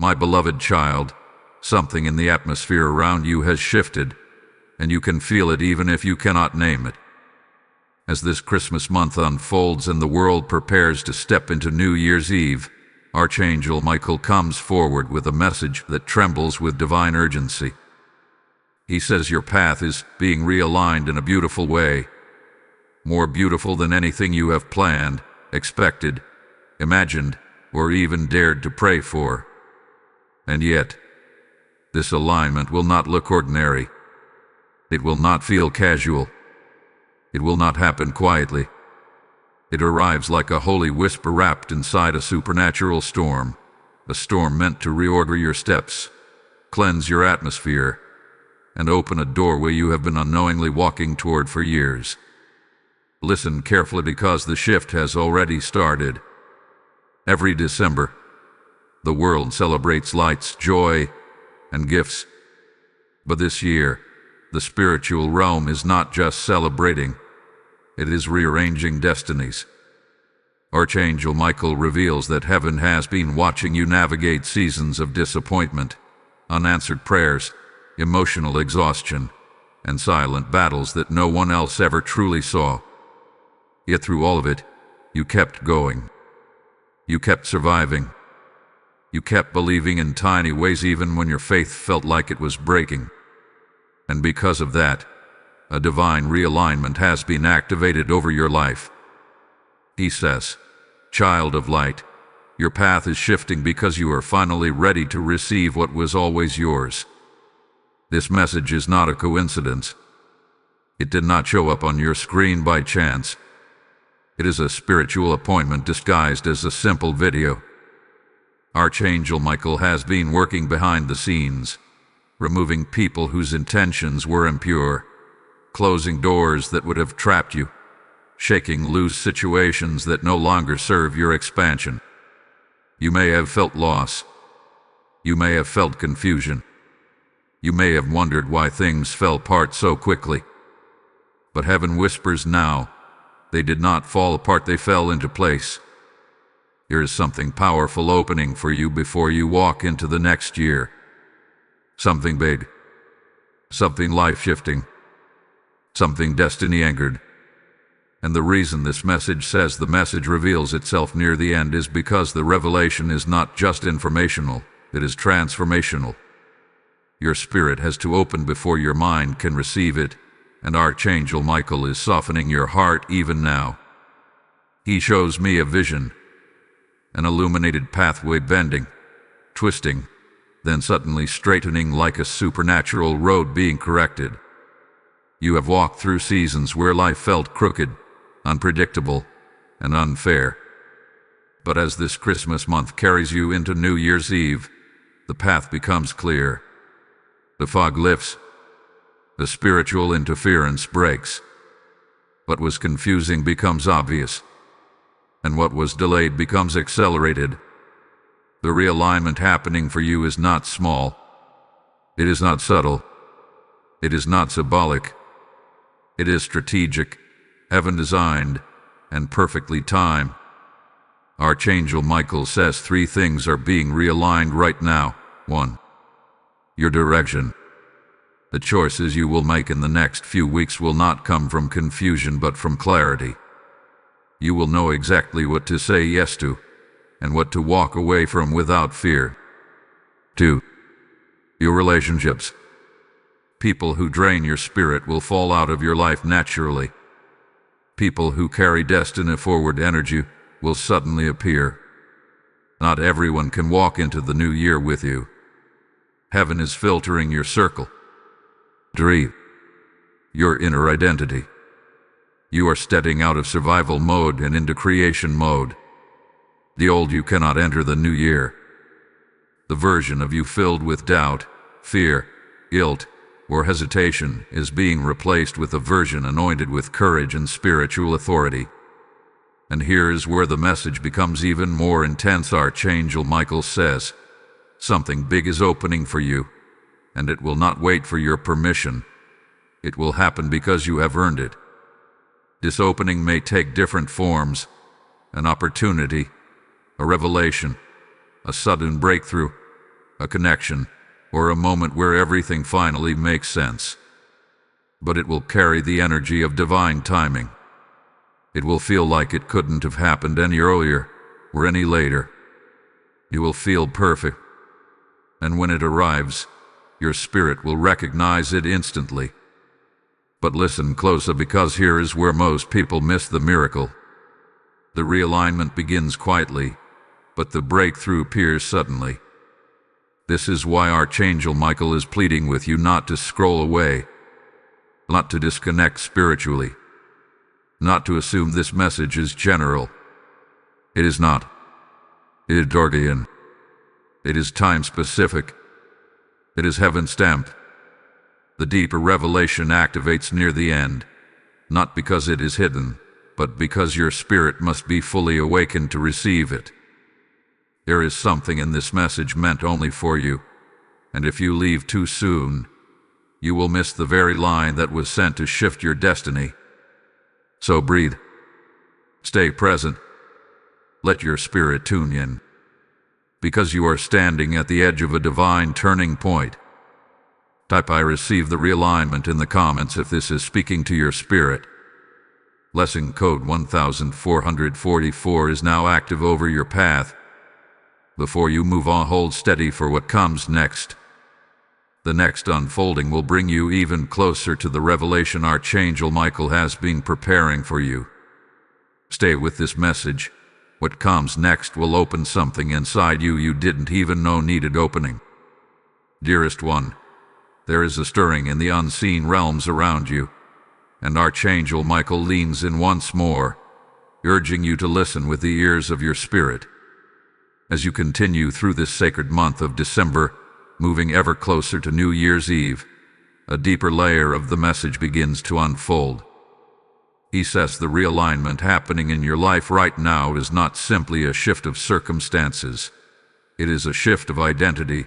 My beloved child, something in the atmosphere around you has shifted, and you can feel it even if you cannot name it. As this Christmas month unfolds and the world prepares to step into New Year's Eve, Archangel Michael comes forward with a message that trembles with divine urgency. He says your path is being realigned in a beautiful way, more beautiful than anything you have planned, expected, imagined, or even dared to pray for. And yet, this alignment will not look ordinary. It will not feel casual. It will not happen quietly. It arrives like a holy whisper wrapped inside a supernatural storm, a storm meant to reorder your steps, cleanse your atmosphere, and open a doorway you have been unknowingly walking toward for years. Listen carefully because the shift has already started. Every December, the world celebrates lights, joy, and gifts. But this year, the spiritual realm is not just celebrating, it is rearranging destinies. Archangel Michael reveals that heaven has been watching you navigate seasons of disappointment, unanswered prayers, emotional exhaustion, and silent battles that no one else ever truly saw. Yet through all of it, you kept going. You kept surviving. You kept believing in tiny ways even when your faith felt like it was breaking. And because of that, a divine realignment has been activated over your life. He says, "Child of light, your path is shifting because you are finally ready to receive what was always yours." This message is not a coincidence. It did not show up on your screen by chance. It is a spiritual appointment disguised as a simple video. Archangel Michael has been working behind the scenes, removing people whose intentions were impure, closing doors that would have trapped you, shaking loose situations that no longer serve your expansion. You may have felt loss. You may have felt confusion. You may have wondered why things fell apart so quickly. But heaven whispers now, they did not fall apart, they fell into place. There is something powerful opening for you before you walk into the next year. Something big. Something life-shifting. Something destiny-anchored. And the reason this message says the message reveals itself near the end is because the revelation is not just informational, it is transformational. Your spirit has to open before your mind can receive it, and Archangel Michael is softening your heart even now. He shows me a vision, an illuminated pathway bending, twisting, then suddenly straightening like a supernatural road being corrected. You have walked through seasons where life felt crooked, unpredictable, and unfair. But as this Christmas month carries you into New Year's Eve, the path becomes clear. The fog lifts. The spiritual interference breaks. What was confusing becomes obvious, and what was delayed becomes accelerated. The realignment happening for you is not small. It is not subtle. It is not symbolic. It is strategic, heaven-designed, and perfectly timed. Archangel Michael says 3 things are being realigned right now. 1. Your direction. The choices you will make in the next few weeks will not come from confusion but from clarity. You will know exactly what to say yes to, and what to walk away from without fear. 2. Your relationships. People who drain your spirit will fall out of your life naturally. People who carry destiny-forward energy will suddenly appear. Not everyone can walk into the new year with you. Heaven is filtering your circle. 3. Your inner identity. You are stepping out of survival mode and into creation mode. The old you cannot enter the new year. The version of you filled with doubt, fear, guilt, or hesitation is being replaced with a version anointed with courage and spiritual authority. And here is where the message becomes even more intense. Archangel Michael says, something big is opening for you, and it will not wait for your permission. It will happen because you have earned it. This opening may take different forms: an opportunity, a revelation, a sudden breakthrough, a connection, or a moment where everything finally makes sense. But it will carry the energy of divine timing. It will feel like it couldn't have happened any earlier or any later. You will feel perfect, and when it arrives, your spirit will recognize it instantly. But listen closer, because here is where most people miss the miracle. The realignment begins quietly, but the breakthrough appears suddenly. This is why Archangel Michael is pleading with you not to scroll away, not to disconnect spiritually, not to assume this message is general. It is not. It is Dorgian. It is time-specific. It is heaven-stamped. The deeper revelation activates near the end, not because it is hidden, but because your spirit must be fully awakened to receive it. There is something in this message meant only for you, and if you leave too soon, you will miss the very line that was sent to shift your destiny. So breathe. Stay present. Let your spirit tune in, because you are standing at the edge of a divine turning point. Type "I receive the realignment" in the comments if this is speaking to your spirit. Lesson code 1444 is now active over your path. Before you move on, hold steady for what comes next. The next unfolding will bring you even closer to the revelation Archangel Michael has been preparing for you. Stay with this message. What comes next will open something inside you didn't even know needed opening. Dearest one, there is a stirring in the unseen realms around you, and Archangel Michael leans in once more, urging you to listen with the ears of your spirit. As you continue through this sacred month of December, moving ever closer to New Year's Eve, a deeper layer of the message begins to unfold. He says the realignment happening in your life right now is not simply a shift of circumstances. It is a shift of identity,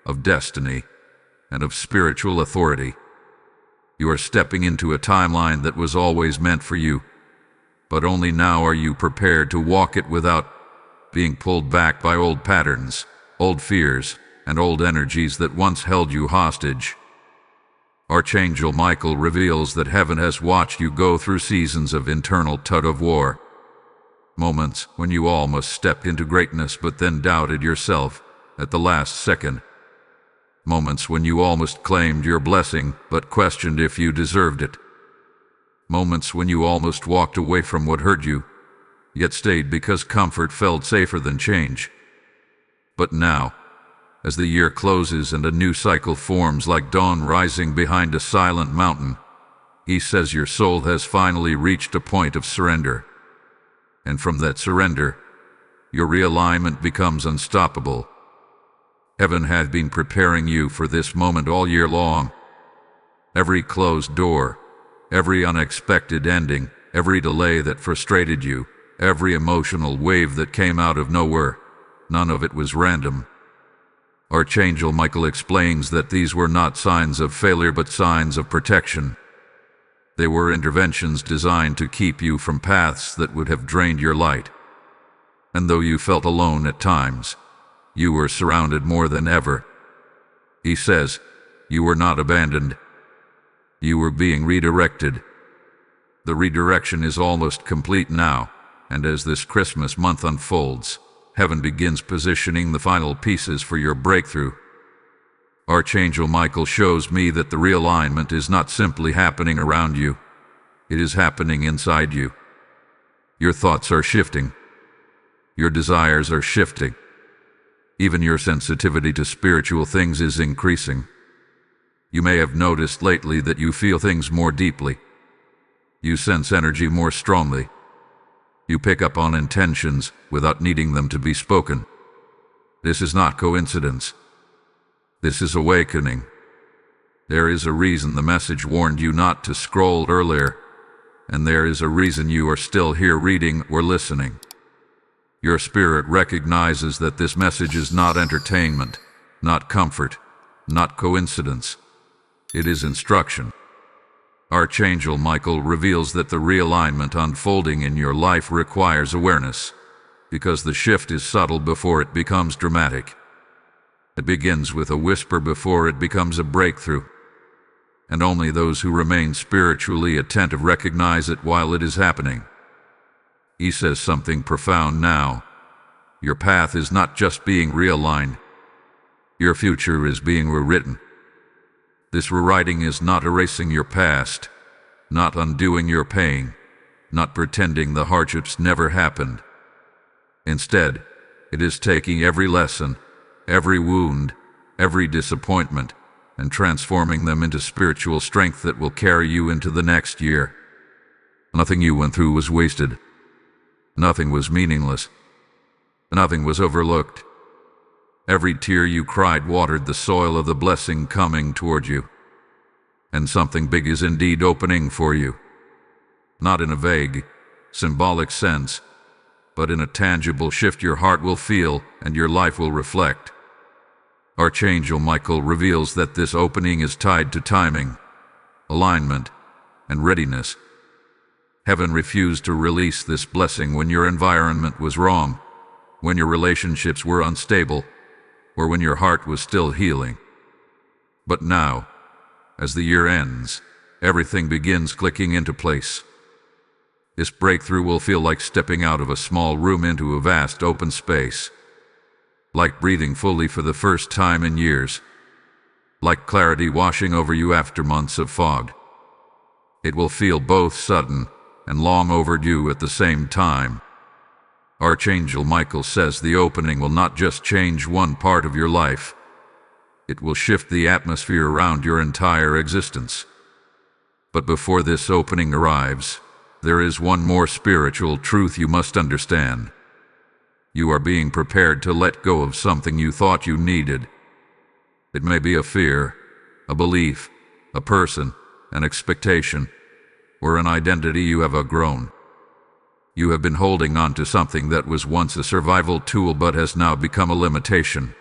of destiny, and of spiritual authority. You are stepping into a timeline that was always meant for you, but only now are you prepared to walk it without being pulled back by old patterns, old fears, and old energies that once held you hostage. Archangel Michael reveals that heaven has watched you go through seasons of internal tug-of-war. Moments when you almost stepped into greatness but then doubted yourself at the last second. Moments when you almost claimed your blessing but questioned if you deserved it. Moments when you almost walked away from what hurt you, yet stayed because comfort felt safer than change. But now, as the year closes and a new cycle forms like dawn rising behind a silent mountain, he says your soul has finally reached a point of surrender. And from that surrender, your realignment becomes unstoppable. Heaven had been preparing you for this moment all year long. Every closed door, every unexpected ending, every delay that frustrated you, every emotional wave that came out of nowhere, none of it was random. Archangel Michael explains that these were not signs of failure but signs of protection. They were interventions designed to keep you from paths that would have drained your light. And though you felt alone at times, you were surrounded more than ever. He says, you were not abandoned. You were being redirected. The redirection is almost complete now, and as this Christmas month unfolds, heaven begins positioning the final pieces for your breakthrough. Archangel Michael shows me that the realignment is not simply happening around you. It is happening inside you. Your thoughts are shifting. Your desires are shifting. Even your sensitivity to spiritual things is increasing. You may have noticed lately that you feel things more deeply. You sense energy more strongly. You pick up on intentions without needing them to be spoken. This is not coincidence. This is awakening. There is a reason the message warned you not to scroll earlier, and there is a reason you are still here reading or listening. Your spirit recognizes that this message is not entertainment, not comfort, not coincidence. It is instruction. Archangel Michael reveals that the realignment unfolding in your life requires awareness, because the shift is subtle before it becomes dramatic. It begins with a whisper before it becomes a breakthrough, and only those who remain spiritually attentive recognize it while it is happening. He says something profound now. Your path is not just being realigned. Your future is being rewritten. This rewriting is not erasing your past, not undoing your pain, not pretending the hardships never happened. Instead, it is taking every lesson, every wound, every disappointment, and transforming them into spiritual strength that will carry you into the next year. Nothing you went through was wasted. Nothing was meaningless. Nothing was overlooked. Every tear you cried watered the soil of the blessing coming toward you. And something big is indeed opening for you. Not in a vague, symbolic sense, but in a tangible shift your heart will feel and your life will reflect. Archangel Michael reveals that this opening is tied to timing, alignment, and readiness. Heaven refused to release this blessing when your environment was wrong, when your relationships were unstable, or when your heart was still healing. But now, as the year ends, everything begins clicking into place. This breakthrough will feel like stepping out of a small room into a vast open space, like breathing fully for the first time in years, like clarity washing over you after months of fog. It will feel both sudden and long overdue at the same time. Archangel Michael says the opening will not just change one part of your life, it will shift the atmosphere around your entire existence. But before this opening arrives, there is one more spiritual truth you must understand. You are being prepared to let go of something you thought you needed. It may be a fear, a belief, a person, an expectation, or an identity you have outgrown. You have been holding on to something that was once a survival tool but has now become a limitation.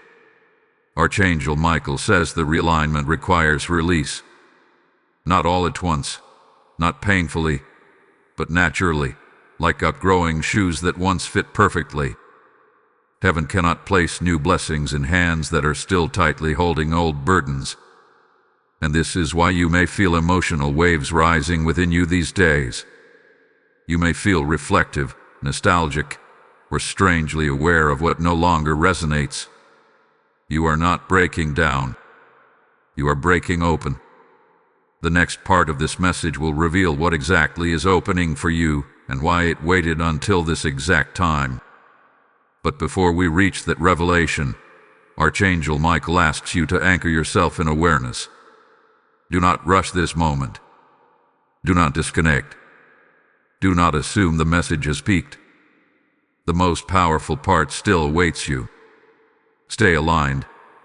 Archangel Michael says the realignment requires release. Not all at once, not painfully, but naturally, like outgrowing shoes that once fit perfectly. Heaven cannot place new blessings in hands that are still tightly holding old burdens. And this is why you may feel emotional waves rising within you these days. You may feel reflective, nostalgic, or strangely aware of what no longer resonates. You are not breaking down. You are breaking open. The next part of this message will reveal what exactly is opening for you and why it waited until this exact time. But before we reach that revelation, Archangel Michael asks you to anchor yourself in awareness. Do not rush this moment. Do not disconnect. Do not assume the message has peaked. The most powerful part still awaits you. Stay aligned,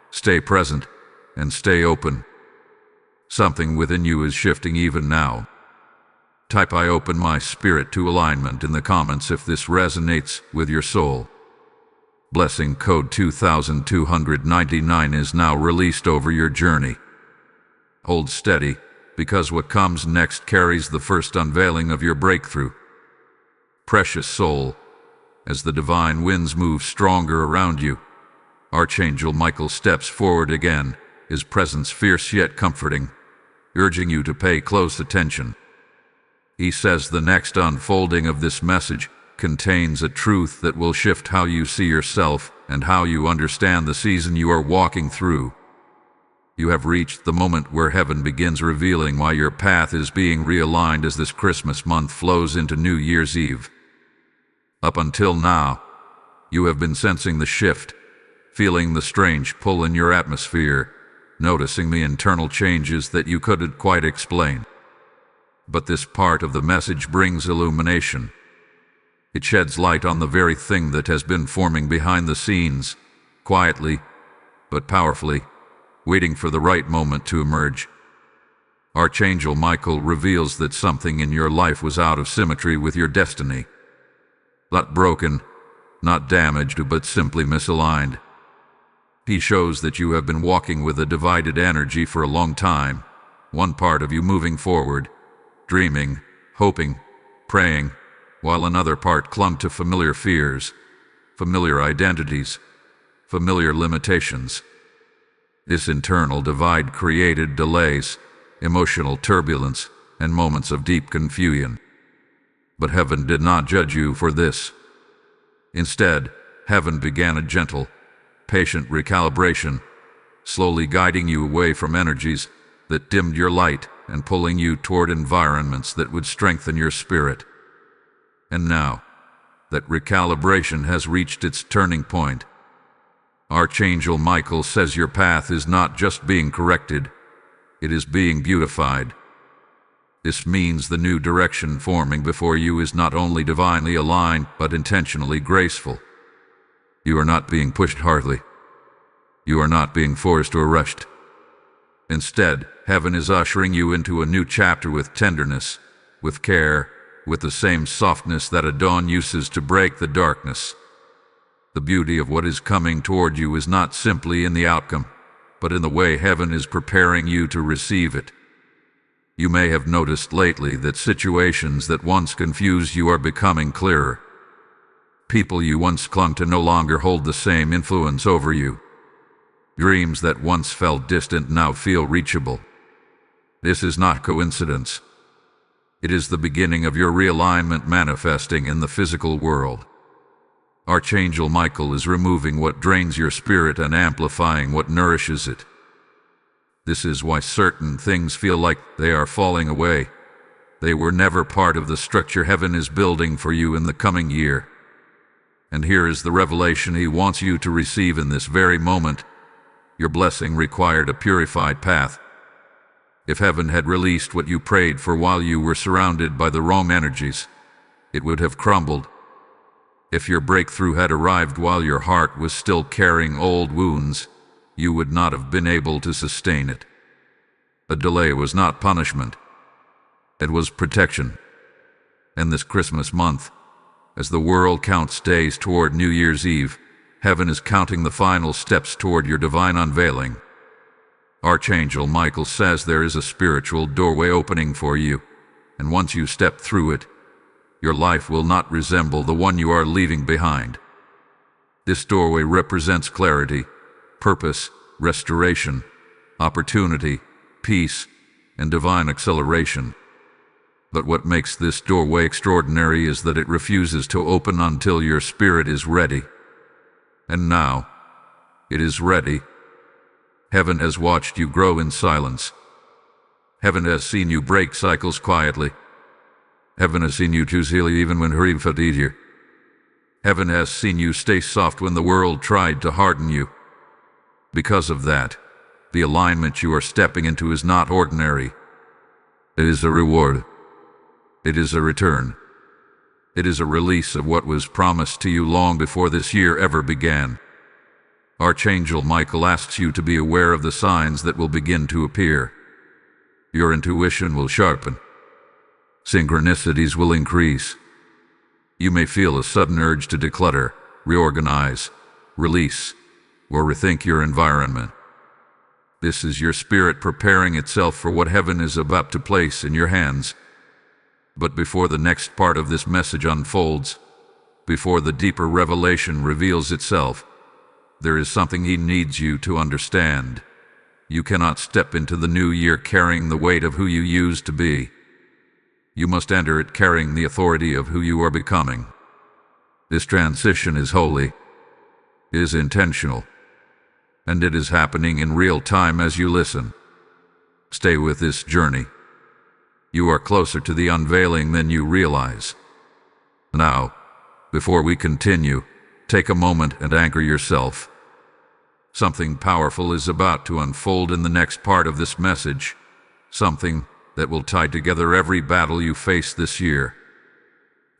stay present, and stay open. Something within you is shifting even now. Type "I open my spirit to alignment" in the comments if this resonates with your soul. Blessing code 2299 is now released over your journey. Hold steady, because what comes next carries the first unveiling of your breakthrough. Precious soul, as the divine winds move stronger around you, Archangel Michael steps forward again, his presence fierce yet comforting, urging you to pay close attention. He says the next unfolding of this message contains a truth that will shift how you see yourself and how you understand the season you are walking through. You have reached the moment where heaven begins revealing why your path is being realigned as this Christmas month flows into New Year's Eve. Up until now, you have been sensing the shift, feeling the strange pull in your atmosphere, noticing the internal changes that you couldn't quite explain. But this part of the message brings illumination. It sheds light on the very thing that has been forming behind the scenes, quietly, but powerfully, waiting for the right moment to emerge. Archangel Michael reveals that something in your life was out of symmetry with your destiny. Not broken, not damaged, but simply misaligned. He shows that you have been walking with a divided energy for a long time, one part of you moving forward, dreaming, hoping, praying, while another part clung to familiar fears, familiar identities, familiar limitations. This internal divide created delays, emotional turbulence, and moments of deep confusion. But heaven did not judge you for this. Instead, heaven began a gentle, patient recalibration, slowly guiding you away from energies that dimmed your light and pulling you toward environments that would strengthen your spirit. And now, that recalibration has reached its turning point. Archangel Michael says your path is not just being corrected, it is being beautified. This means the new direction forming before you is not only divinely aligned, but intentionally graceful. You are not being pushed hardly. You are not being forced or rushed. Instead, heaven is ushering you into a new chapter with tenderness, with care, with the same softness that a dawn uses to break the darkness. The beauty of what is coming toward you is not simply in the outcome, but in the way heaven is preparing you to receive it. You may have noticed lately that situations that once confused you are becoming clearer. People you once clung to no longer hold the same influence over you. Dreams that once felt distant now feel reachable. This is not coincidence. It is the beginning of your realignment manifesting in the physical world. Archangel Michael is removing what drains your spirit and amplifying what nourishes it. This is why certain things feel like they are falling away. They were never part of the structure heaven is building for you in the coming year. And here is the revelation he wants you to receive in this very moment. Your blessing required a purified path. If heaven had released what you prayed for while you were surrounded by the wrong energies, it would have crumbled. If your breakthrough had arrived while your heart was still carrying old wounds, you would not have been able to sustain it. A delay was not punishment. It was protection. And this Christmas month, as the world counts days toward New Year's Eve, heaven is counting the final steps toward your divine unveiling. Archangel Michael says there is a spiritual doorway opening for you, and once you step through it, your life will not resemble the one you are leaving behind. This doorway represents clarity, purpose, restoration, opportunity, peace, and divine acceleration. But what makes this doorway extraordinary is that it refuses to open until your spirit is ready. And now, it is ready. Heaven has watched you grow in silence. Heaven has seen you break cycles quietly. Heaven has seen you choose healing even when hurting felt easier. Heaven has seen you stay soft when the world tried to harden you. Because of that, the alignment you are stepping into is not ordinary. It is a reward. It is a return. It is a release of what was promised to you long before this year ever began. Archangel Michael asks you to be aware of the signs that will begin to appear. Your intuition will sharpen. Synchronicities will increase. You may feel a sudden urge to declutter, reorganize, release, or rethink your environment. This is your spirit preparing itself for what heaven is about to place in your hands. But before the next part of this message unfolds, before the deeper revelation reveals itself, there is something he needs you to understand. You cannot step into the new year carrying the weight of who you used to be. You must enter it carrying the authority of who you are becoming. This transition is holy, it is intentional, and it is happening in real time as you listen. Stay with this journey. You are closer to the unveiling than you realize. Now, before we continue, take a moment and anchor yourself. Something powerful is about to unfold in the next part of this message, something that will tie together every battle you face this year.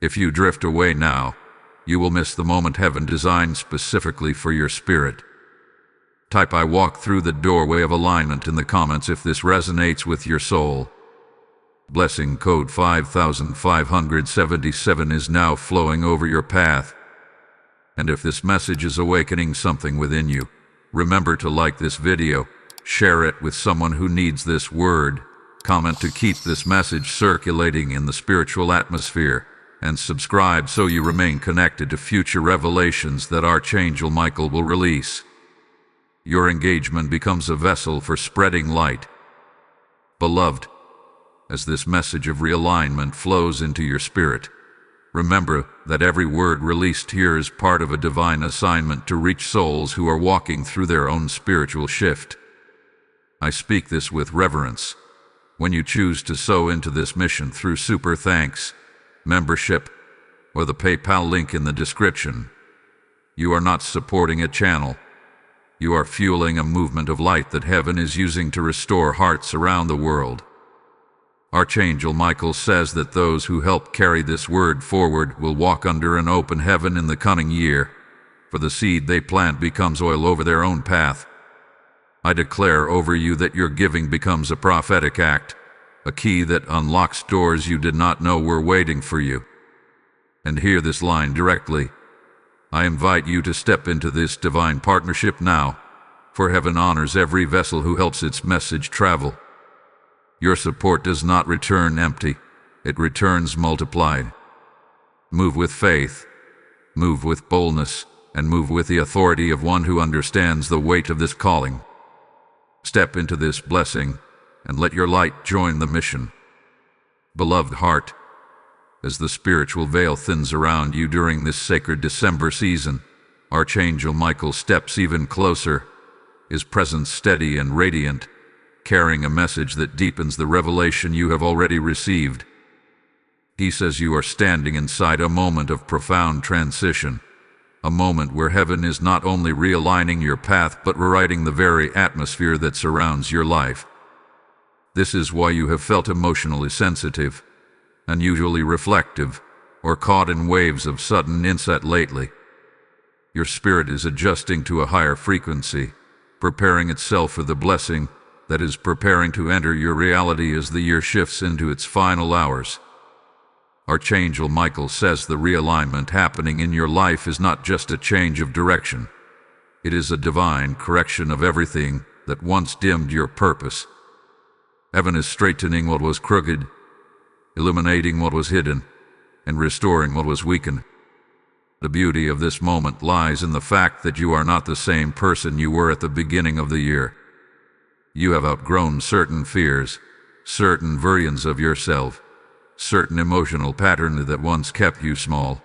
If you drift away now, you will miss the moment heaven designed specifically for your spirit. Type "I walk through the doorway of alignment" in the comments if this resonates with your soul. Blessing code 5577 is now flowing over your path. And if this message is awakening something within you, remember to like this video, share it with someone who needs this word, comment to keep this message circulating in the spiritual atmosphere, and subscribe so you remain connected to future revelations that Archangel Michael will release. Your engagement becomes a vessel for spreading light. Beloved, as this message of realignment flows into your spirit, remember that every word released here is part of a divine assignment to reach souls who are walking through their own spiritual shift. I speak this with reverence. When you choose to sow into this mission through Super Thanks, membership, or the PayPal link in the description, you are not supporting a channel. You are fueling a movement of light that heaven is using to restore hearts around the world. Archangel Michael says that those who help carry this word forward will walk under an open heaven in the coming year, for the seed they plant becomes oil over their own path. I declare over you that your giving becomes a prophetic act, a key that unlocks doors you did not know were waiting for you. And hear this line directly. I invite you to step into this divine partnership now, for heaven honors every vessel who helps its message travel. Your support does not return empty, it returns multiplied. Move with faith, move with boldness, and move with the authority of one who understands the weight of this calling. Step into this blessing, and let your light join the mission. Beloved heart, as the spiritual veil thins around you during this sacred December season, Archangel Michael steps even closer, his presence steady and radiant, carrying a message that deepens the revelation you have already received. He says you are standing inside a moment of profound transition, a moment where heaven is not only realigning your path but rewriting the very atmosphere that surrounds your life. This is why you have felt emotionally sensitive, unusually reflective, or caught in waves of sudden insight lately. Your spirit is adjusting to a higher frequency, preparing itself for the blessing that is preparing to enter your reality as the year shifts into its final hours. Archangel Michael says the realignment happening in your life is not just a change of direction. It is a divine correction of everything that once dimmed your purpose. Heaven is straightening what was crooked, illuminating what was hidden, and restoring what was weakened. The beauty of this moment lies in the fact that you are not the same person you were at the beginning of the year. You have outgrown certain fears, certain versions of yourself, certain emotional patterns that once kept you small.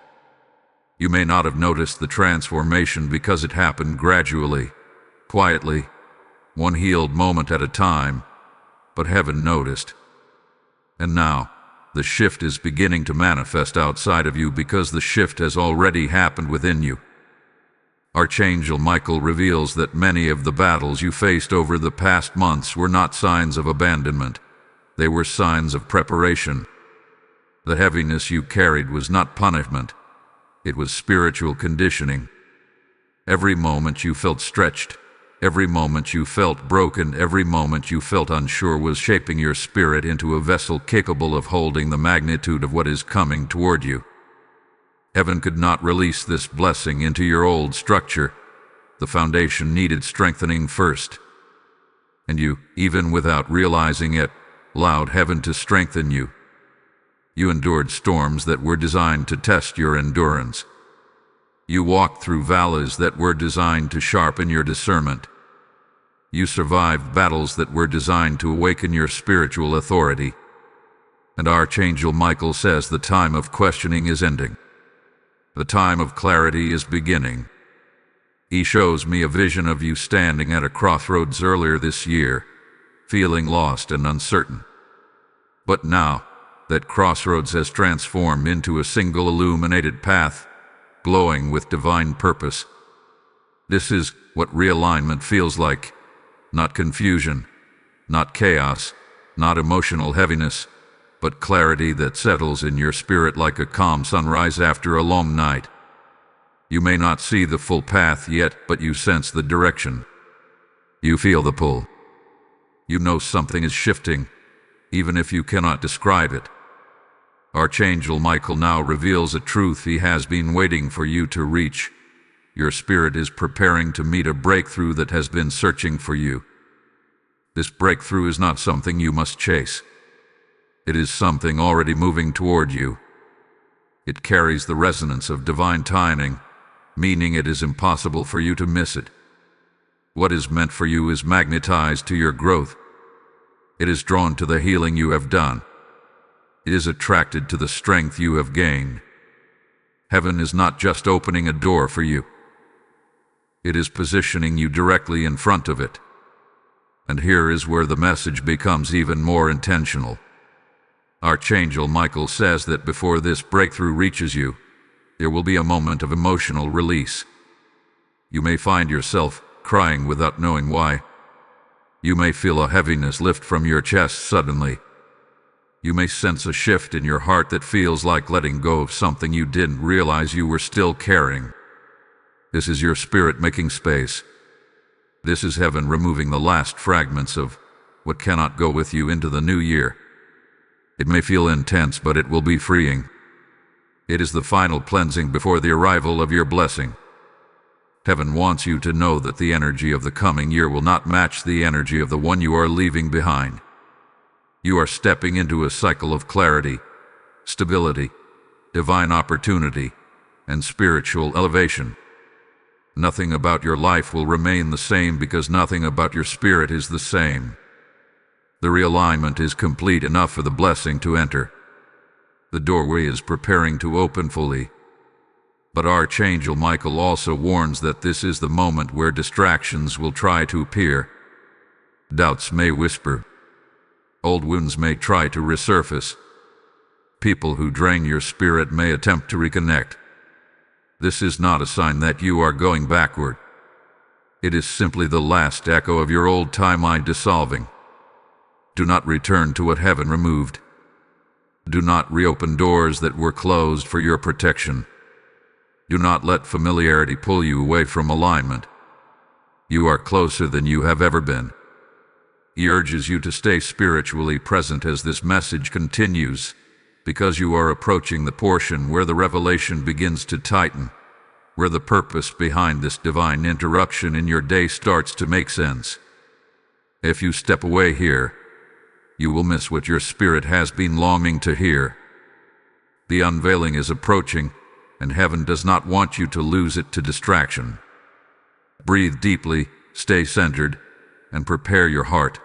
You may not have noticed the transformation because it happened gradually, quietly, one healed moment at a time, but heaven noticed. And now, the shift is beginning to manifest outside of you because the shift has already happened within you. Archangel Michael reveals that many of the battles you faced over the past months were not signs of abandonment. They were signs of preparation. The heaviness you carried was not punishment. It was spiritual conditioning. Every moment you felt stretched, every moment you felt broken, every moment you felt unsure was shaping your spirit into a vessel capable of holding the magnitude of what is coming toward you. Heaven could not release this blessing into your old structure. The foundation needed strengthening first. And you, even without realizing it, allowed heaven to strengthen you. You endured storms that were designed to test your endurance. You walked through valleys that were designed to sharpen your discernment. You survived battles that were designed to awaken your spiritual authority. And Archangel Michael says the time of questioning is ending. The time of clarity is beginning. He shows me a vision of you standing at a crossroads earlier this year, feeling lost and uncertain. But now, that crossroads has transformed into a single illuminated path, glowing with divine purpose. This is what realignment feels like. Not confusion, not chaos, not emotional heaviness, but clarity that settles in your spirit like a calm sunrise after a long night. You may not see the full path yet, but you sense the direction. You feel the pull. You know something is shifting, even if you cannot describe it. Archangel Michael now reveals a truth he has been waiting for you to reach. Your spirit is preparing to meet a breakthrough that has been searching for you. This breakthrough is not something you must chase. It is something already moving toward you. It carries the resonance of divine timing, meaning it is impossible for you to miss it. What is meant for you is magnetized to your growth. It is drawn to the healing you have done. It is attracted to the strength you have gained. Heaven is not just opening a door for you. It is positioning you directly in front of it. And here is where the message becomes even more intentional. Archangel Michael says that before this breakthrough reaches you, there will be a moment of emotional release. You may find yourself crying without knowing why. You may feel a heaviness lift from your chest suddenly. You may sense a shift in your heart that feels like letting go of something you didn't realize you were still carrying. This is your spirit making space. This is heaven removing the last fragments of what cannot go with you into the new year. It may feel intense, but it will be freeing. It is the final cleansing before the arrival of your blessing. Heaven wants you to know that the energy of the coming year will not match the energy of the one you are leaving behind. You are stepping into a cycle of clarity, stability, divine opportunity, and spiritual elevation. Nothing about your life will remain the same because nothing about your spirit is the same. The realignment is complete enough for the blessing to enter. The doorway is preparing to open fully. But Archangel Michael also warns that this is the moment where distractions will try to appear. Doubts may whisper. Old wounds may try to resurface. People who drain your spirit may attempt to reconnect. This is not a sign that you are going backward. It is simply the last echo of your old timeline dissolving. Do not return to what heaven removed. Do not reopen doors that were closed for your protection. Do not let familiarity pull you away from alignment. You are closer than you have ever been. He urges you to stay spiritually present as this message continues, because you are approaching the portion where the revelation begins to tighten, where the purpose behind this divine interruption in your day starts to make sense. If you step away here, you will miss what your spirit has been longing to hear. The unveiling is approaching, and heaven does not want you to lose it to distraction. Breathe deeply, stay centered, and prepare your heart.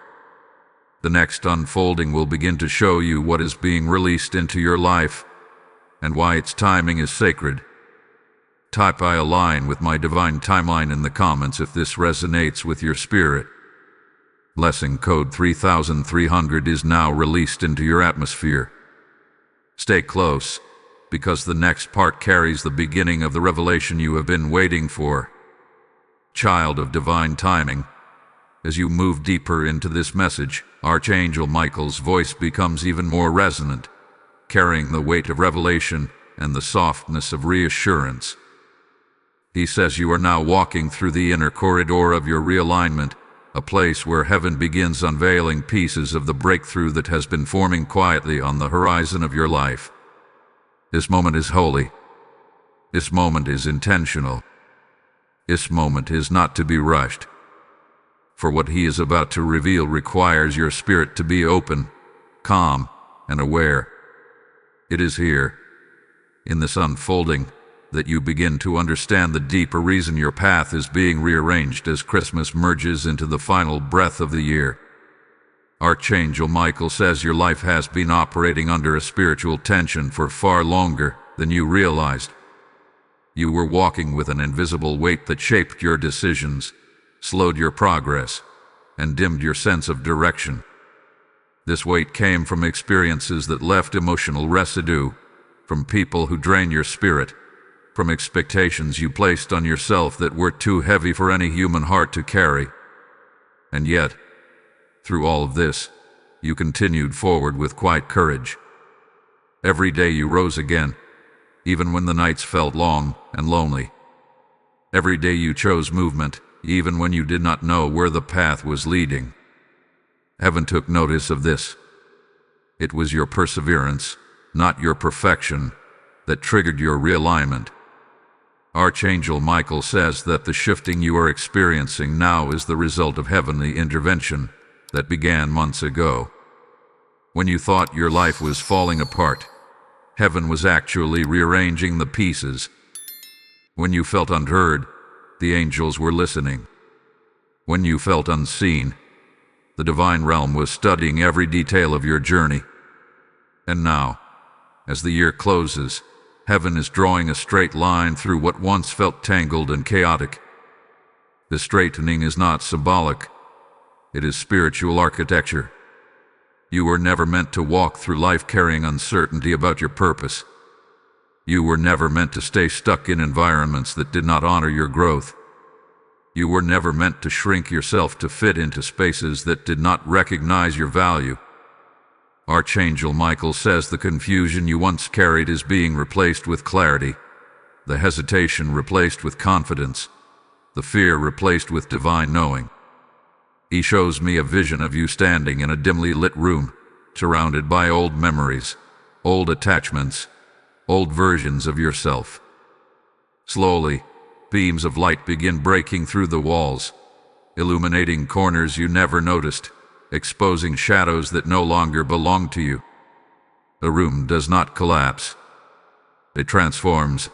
The next unfolding will begin to show you what is being released into your life, and why its timing is sacred. Type "I align with my divine timeline" in the comments if this resonates with your spirit. Blessing code 3300 is now released into your atmosphere. Stay close, because the next part carries the beginning of the revelation you have been waiting for. Child of divine timing, as you move deeper into this message, Archangel Michael's voice becomes even more resonant, carrying the weight of revelation and the softness of reassurance. He says you are now walking through the inner corridor of your realignment, a place where heaven begins unveiling pieces of the breakthrough that has been forming quietly on the horizon of your life. This moment is holy. This moment is intentional. This moment is not to be rushed. For what he is about to reveal requires your spirit to be open, calm, and aware. It is here, in this unfolding, that you begin to understand the deeper reason your path is being rearranged as Christmas merges into the final breath of the year. Archangel Michael says your life has been operating under a spiritual tension for far longer than you realized. You were walking with an invisible weight that shaped your decisions, slowed your progress, and dimmed your sense of direction. This weight came from experiences that left emotional residue, from people who drained your spirit, from expectations you placed on yourself that were too heavy for any human heart to carry. And yet, through all of this, you continued forward with quiet courage. Every day you rose again, even when the nights felt long and lonely. Every day you chose movement, even when you did not know where the path was leading. Heaven took notice of this. It was your perseverance, not your perfection, that triggered your realignment. Archangel Michael says that the shifting you are experiencing now is the result of heavenly intervention that began months ago. When you thought your life was falling apart, heaven was actually rearranging the pieces. When you felt unheard, the angels were listening. When you felt unseen, the divine realm was studying every detail of your journey. And now, as the year closes, heaven is drawing a straight line through what once felt tangled and chaotic. The straightening is not symbolic. It is spiritual architecture. You were never meant to walk through life carrying uncertainty about your purpose. You were never meant to stay stuck in environments that did not honor your growth. You were never meant to shrink yourself to fit into spaces that did not recognize your value. Archangel Michael says the confusion you once carried is being replaced with clarity, the hesitation replaced with confidence, the fear replaced with divine knowing. He shows me a vision of you standing in a dimly lit room, surrounded by old memories, old attachments, old versions of yourself. Slowly, beams of light begin breaking through the walls, illuminating corners you never noticed, exposing shadows that no longer belong to you. The room does not collapse. It transforms.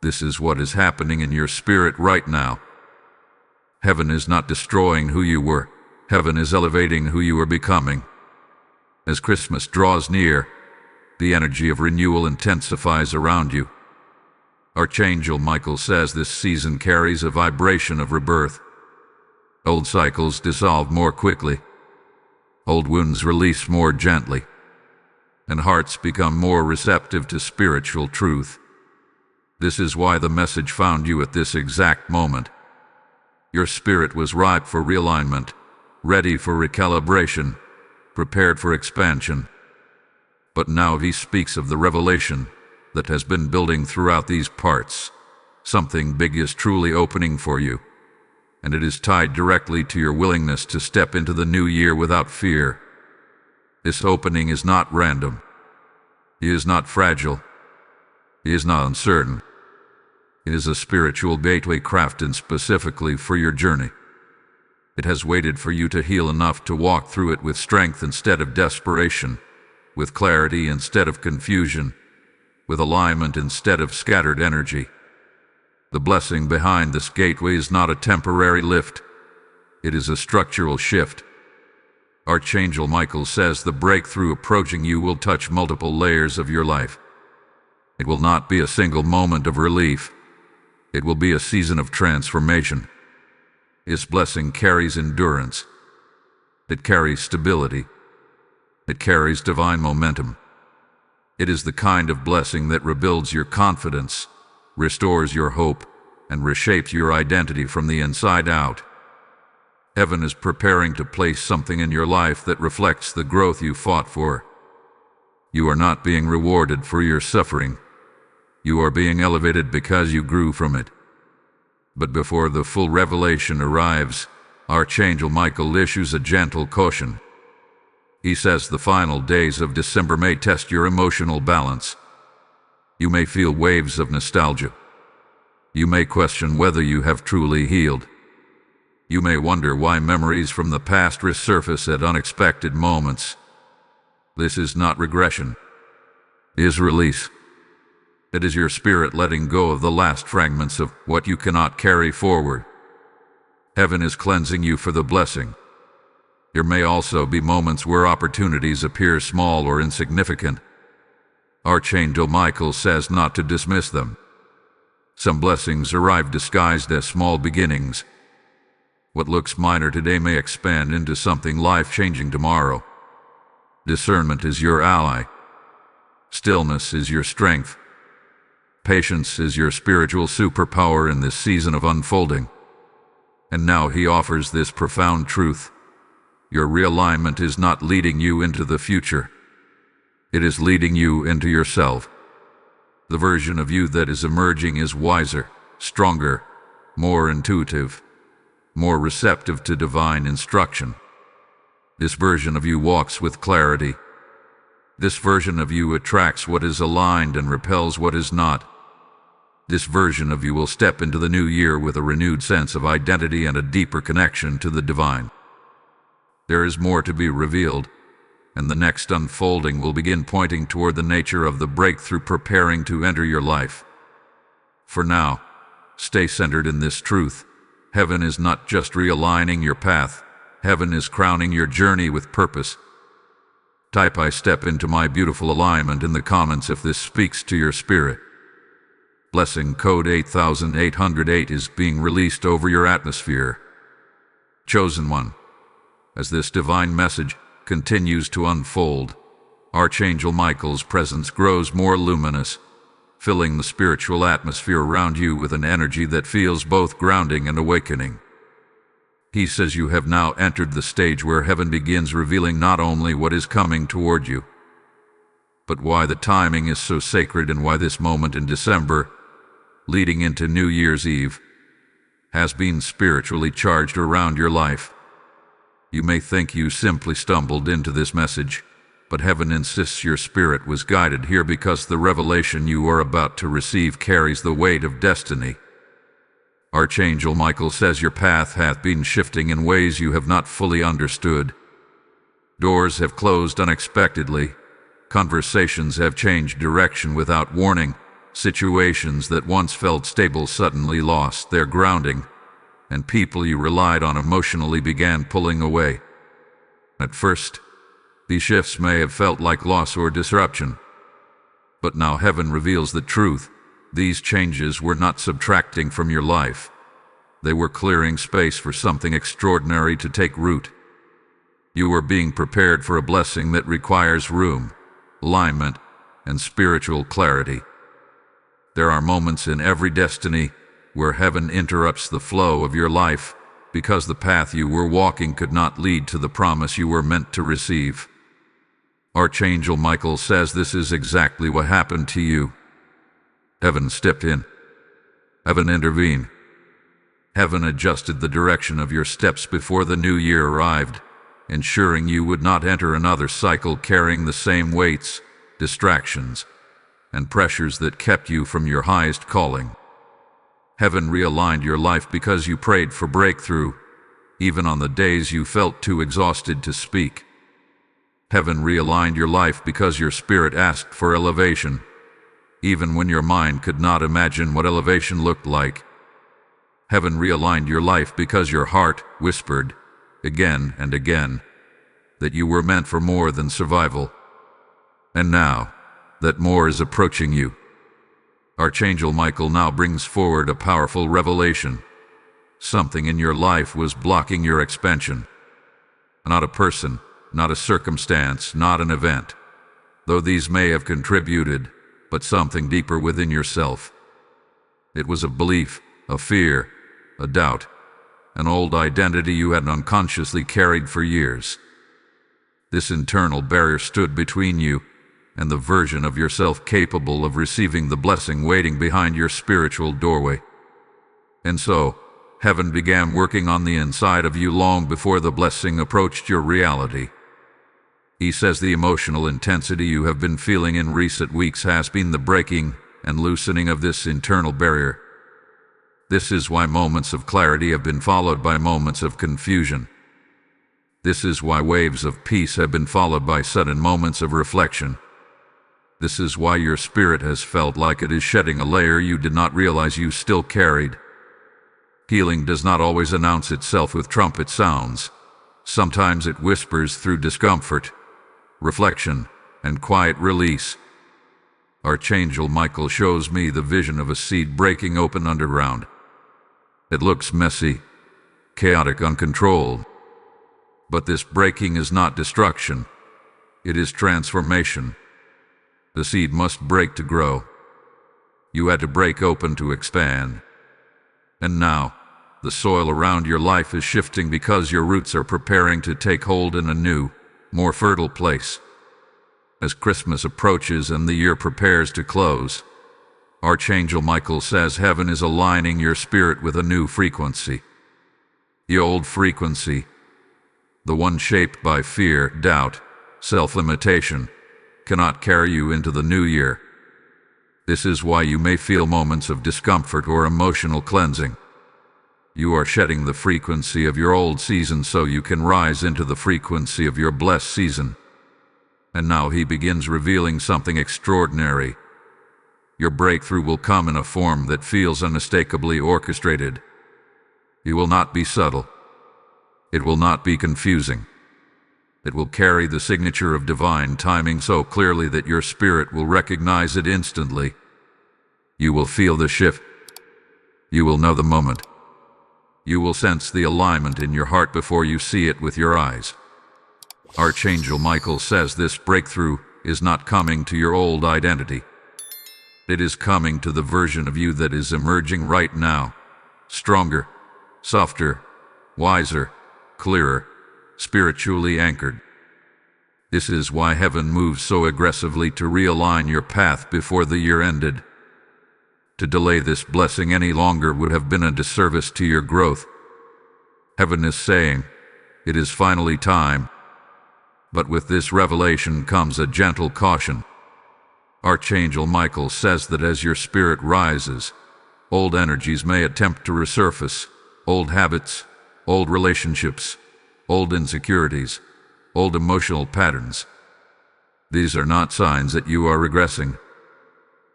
This is what is happening in your spirit right now. Heaven is not destroying who you were. Heaven is elevating who you are becoming. As Christmas draws near, the energy of renewal intensifies around you. Archangel Michael says this season carries a vibration of rebirth. Old cycles dissolve more quickly. Old wounds release more gently. And hearts become more receptive to spiritual truth. This is why the message found you at this exact moment. Your spirit was ripe for realignment, ready for recalibration, prepared for expansion. But now he speaks of the revelation that has been building throughout these parts. Something big is truly opening for you, and it is tied directly to your willingness to step into the new year without fear. This opening is not random. It is not fragile. It is not uncertain. It is a spiritual gateway crafted specifically for your journey. It has waited for you to heal enough to walk through it with strength instead of desperation, with clarity instead of confusion, with alignment instead of scattered energy. The blessing behind this gateway is not a temporary lift. It is a structural shift. Archangel Michael says the breakthrough approaching you will touch multiple layers of your life. It will not be a single moment of relief. It will be a season of transformation. This blessing carries endurance. It carries stability. It carries divine momentum. It is the kind of blessing that rebuilds your confidence, restores your hope, and reshapes your identity from the inside out. Heaven is preparing to place something in your life that reflects the growth you fought for. You are not being rewarded for your suffering. You are being elevated because you grew from it. But before the full revelation arrives, Archangel Michael issues a gentle caution. He says the final days of December may test your emotional balance. You may feel waves of nostalgia. You may question whether you have truly healed. You may wonder why memories from the past resurface at unexpected moments. This is not regression. It is release. It is your spirit letting go of the last fragments of what you cannot carry forward. Heaven is cleansing you for the blessing. There may also be moments where opportunities appear small or insignificant. Archangel Michael says not to dismiss them. Some blessings arrive disguised as small beginnings. What looks minor today may expand into something life-changing tomorrow. Discernment is your ally. Stillness is your strength. Patience is your spiritual superpower in this season of unfolding. And now he offers this profound truth. Your realignment is not leading you into the future. It is leading you into yourself. The version of you that is emerging is wiser, stronger, more intuitive, more receptive to divine instruction. This version of you walks with clarity. This version of you attracts what is aligned and repels what is not. This version of you will step into the new year with a renewed sense of identity and a deeper connection to the divine. There is more to be revealed, and the next unfolding will begin pointing toward the nature of the breakthrough preparing to enter your life. For now, stay centered in this truth. Heaven is not just realigning your path. Heaven is crowning your journey with purpose. Type "I step into my beautiful alignment" in the comments if this speaks to your spirit. Blessing code 8808 is being released over your atmosphere. Chosen one. As this divine message continues to unfold, Archangel Michael's presence grows more luminous, filling the spiritual atmosphere around you with an energy that feels both grounding and awakening. He says you have now entered the stage where heaven begins revealing not only what is coming toward you, but why the timing is so sacred and why this moment in December, leading into New Year's Eve, has been spiritually charged around your life. You may think you simply stumbled into this message, but heaven insists your spirit was guided here because the revelation you are about to receive carries the weight of destiny. Archangel Michael says your path hath been shifting in ways you have not fully understood. Doors have closed unexpectedly. Conversations have changed direction without warning. Situations that once felt stable suddenly lost their grounding, and people you relied on emotionally began pulling away. At first, these shifts may have felt like loss or disruption. But now heaven reveals the truth. These changes were not subtracting from your life. They were clearing space for something extraordinary to take root. You were being prepared for a blessing that requires room, alignment, and spiritual clarity. There are moments in every destiny where heaven interrupts the flow of your life because the path you were walking could not lead to the promise you were meant to receive. Archangel Michael says this is exactly what happened to you. Heaven stepped in. Heaven intervened. Heaven adjusted the direction of your steps before the new year arrived, ensuring you would not enter another cycle carrying the same weights, distractions, and pressures that kept you from your highest calling. Heaven realigned your life because you prayed for breakthrough, even on the days you felt too exhausted to speak. Heaven realigned your life because your spirit asked for elevation, even when your mind could not imagine what elevation looked like. Heaven realigned your life because your heart whispered, again and again, that you were meant for more than survival. And now, that more is approaching you. Archangel Michael now brings forward a powerful revelation. Something in your life was blocking your expansion. Not a person, not a circumstance, not an event, though these may have contributed, but something deeper within yourself. It was a belief, a fear, a doubt, an old identity you had unconsciously carried for years. This internal barrier stood between you and the version of yourself capable of receiving the blessing waiting behind your spiritual doorway. And so, heaven began working on the inside of you long before the blessing approached your reality. He says the emotional intensity you have been feeling in recent weeks has been the breaking and loosening of this internal barrier. This is why moments of clarity have been followed by moments of confusion. This is why waves of peace have been followed by sudden moments of reflection. This is why your spirit has felt like it is shedding a layer you did not realize you still carried. Healing does not always announce itself with trumpet sounds. Sometimes it whispers through discomfort, reflection, and quiet release. Archangel Michael shows me the vision of a seed breaking open underground. It looks messy, chaotic, uncontrolled. But this breaking is not destruction. It is transformation. The seed must break to grow. You had to break open to expand. And now, the soil around your life is shifting because your roots are preparing to take hold in a new, more fertile place. As Christmas approaches and the year prepares to close, Archangel Michael says heaven is aligning your spirit with a new frequency. The old frequency, the one shaped by fear, doubt, self-limitation, cannot carry you into the new year. This is why you may feel moments of discomfort or emotional cleansing. You are shedding the frequency of your old season so you can rise into the frequency of your blessed season. And now he begins revealing something extraordinary. Your breakthrough will come in a form that feels unmistakably orchestrated. It will not be subtle. It will not be confusing. It will carry the signature of divine timing so clearly that your spirit will recognize it instantly. You will feel the shift. You will know the moment. You will sense the alignment in your heart before you see it with your eyes. Archangel Michael says this breakthrough is not coming to your old identity. It is coming to the version of you that is emerging right now, stronger, softer, wiser, clearer, spiritually anchored. This is why heaven moves so aggressively to realign your path before the year ended. To delay this blessing any longer would have been a disservice to your growth. Heaven is saying, it is finally time. But with this revelation comes a gentle caution. Archangel Michael says that as your spirit rises, old energies may attempt to resurface, old habits, old relationships, old insecurities, old emotional patterns. These are not signs that you are regressing.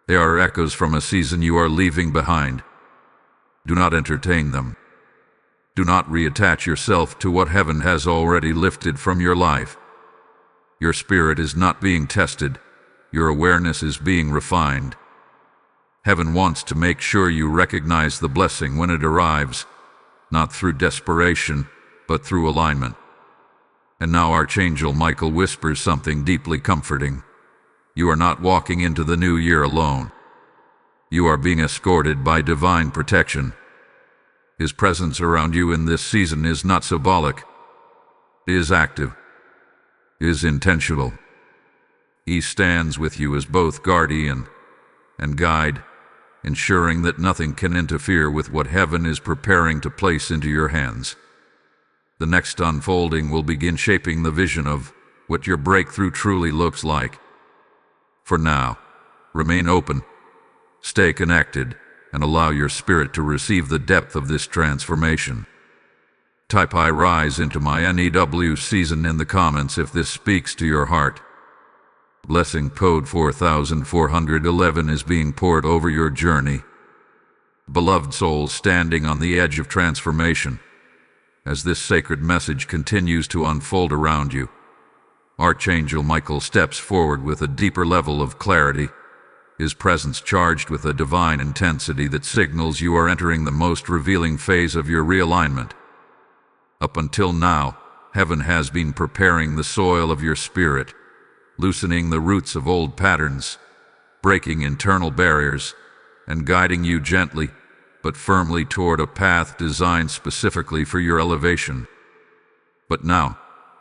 They are echoes from a season you are leaving behind. Do not entertain them. Do not reattach yourself to what heaven has already lifted from your life. Your spirit is not being tested. Your awareness is being refined. Heaven wants to make sure you recognize the blessing when it arrives, not through desperation, but through alignment. And now Archangel Michael whispers something deeply comforting. You are not walking into the new year alone. You are being escorted by divine protection. His presence around you in this season is not symbolic. It is active. It is intentional. He stands with you as both guardian and guide, ensuring that nothing can interfere with what heaven is preparing to place into your hands. The next unfolding will begin shaping the vision of what your breakthrough truly looks like. For now, remain open, stay connected, and allow your spirit to receive the depth of this transformation. Type I rise into my NEW season in the comments if this speaks to your heart. Blessing code 4411 is being poured over your journey. Beloved souls standing on the edge of transformation. As this sacred message continues to unfold around you, Archangel Michael steps forward with a deeper level of clarity, his presence charged with a divine intensity that signals you are entering the most revealing phase of your realignment. Up until now, heaven has been preparing the soil of your spirit, loosening the roots of old patterns, breaking internal barriers, and guiding you gently but firmly toward a path designed specifically for your elevation. But now,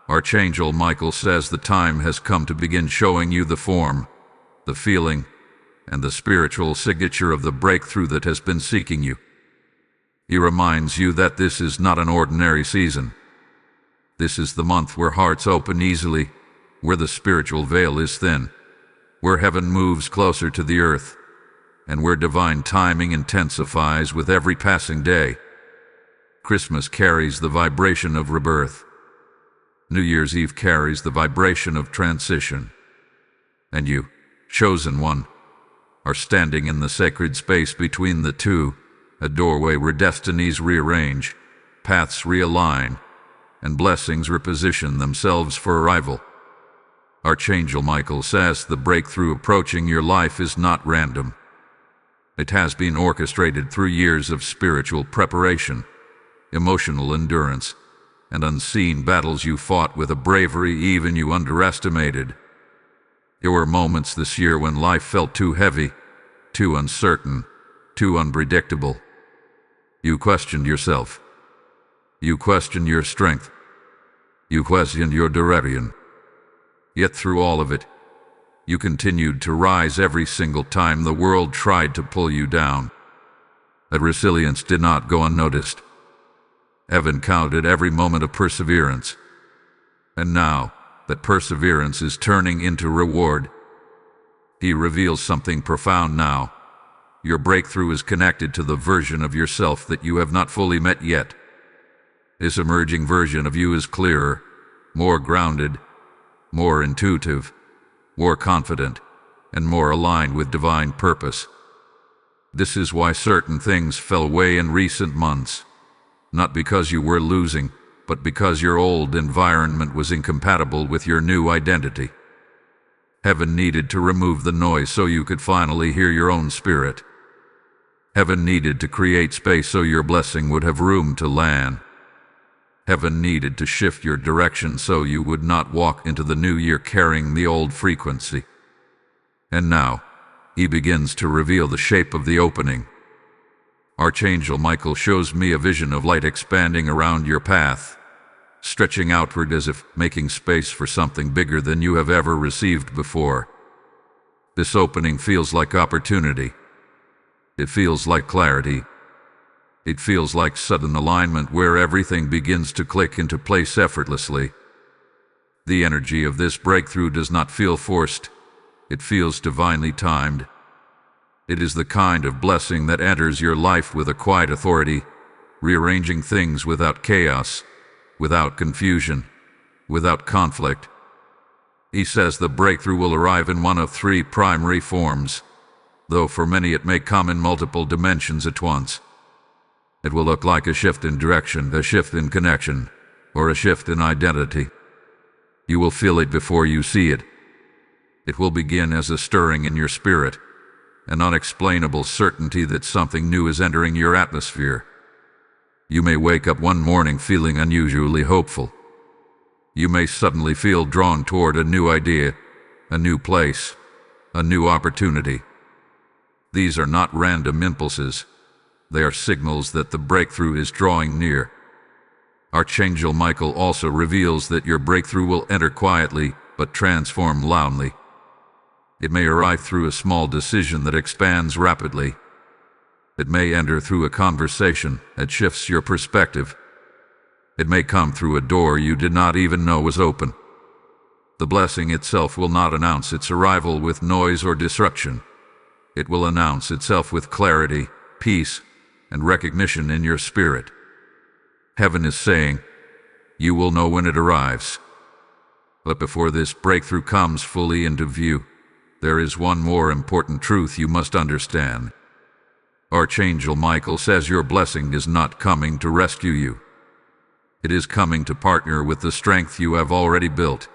Archangel Michael says the time has come to begin showing you the form, the feeling, and the spiritual signature of the breakthrough that has been seeking you. He reminds you that this is not an ordinary season. This is the month where hearts open easily, where the spiritual veil is thin, where heaven moves closer to the earth, and where divine timing intensifies with every passing day. Christmas carries the vibration of rebirth. New Year's Eve carries the vibration of transition. And you, chosen one, are standing in the sacred space between the two, a doorway where destinies rearrange, paths realign, and blessings reposition themselves for arrival. Archangel Michael says the breakthrough approaching your life is not random. It has been orchestrated through years of spiritual preparation, emotional endurance, and unseen battles you fought with a bravery even you underestimated. There were moments this year when life felt too heavy, too uncertain, too unpredictable. You questioned yourself. You questioned your strength. You questioned your direction. Yet through all of it, you continued to rise every single time the world tried to pull you down. That resilience did not go unnoticed. Heaven counted every moment of perseverance. And now, that perseverance is turning into reward. He reveals something profound now. Your breakthrough is connected to the version of yourself that you have not fully met yet. This emerging version of you is clearer, more grounded, more intuitive, more confident, and more aligned with divine purpose. This is why certain things fell away in recent months. not because you were losing, but because your old environment was incompatible with your new identity. Heaven needed to remove the noise so you could finally hear your own spirit. Heaven needed to create space so your blessing would have room to land. Heaven needed to shift your direction so you would not walk into the new year carrying the old frequency. And now, he begins to reveal the shape of the opening. Archangel Michael shows me a vision of light expanding around your path, stretching outward as if making space for something bigger than you have ever received before. This opening feels like opportunity. It feels like clarity. It feels like sudden alignment where everything begins to click into place effortlessly. The energy of this breakthrough does not feel forced. It feels divinely timed. It is the kind of blessing that enters your life with a quiet authority, rearranging things without chaos, without confusion, without conflict. He says the breakthrough will arrive in one of three primary forms, though for many it may come in multiple dimensions at once. It will look like a shift in direction, a shift in connection, or a shift in identity. You will feel it before you see it. It will begin as a stirring in your spirit, an unexplainable certainty that something new is entering your atmosphere. You may wake up one morning feeling unusually hopeful. You may suddenly feel drawn toward a new idea, a new place, a new opportunity. These are not random impulses. They are signals that the breakthrough is drawing near. Archangel Michael also reveals that your breakthrough will enter quietly but transform loudly. It may arrive through a small decision that expands rapidly. It may enter through a conversation that shifts your perspective. It may come through a door you did not even know was open. The blessing itself will not announce its arrival with noise or disruption. It will announce itself with clarity, peace, and recognition in your spirit. Heaven is saying, you will know when it arrives. But before this breakthrough comes fully into view, there is one more important truth you must understand. Archangel Michael says your blessing is not coming to rescue you. It is coming to partner with the strength you have already built.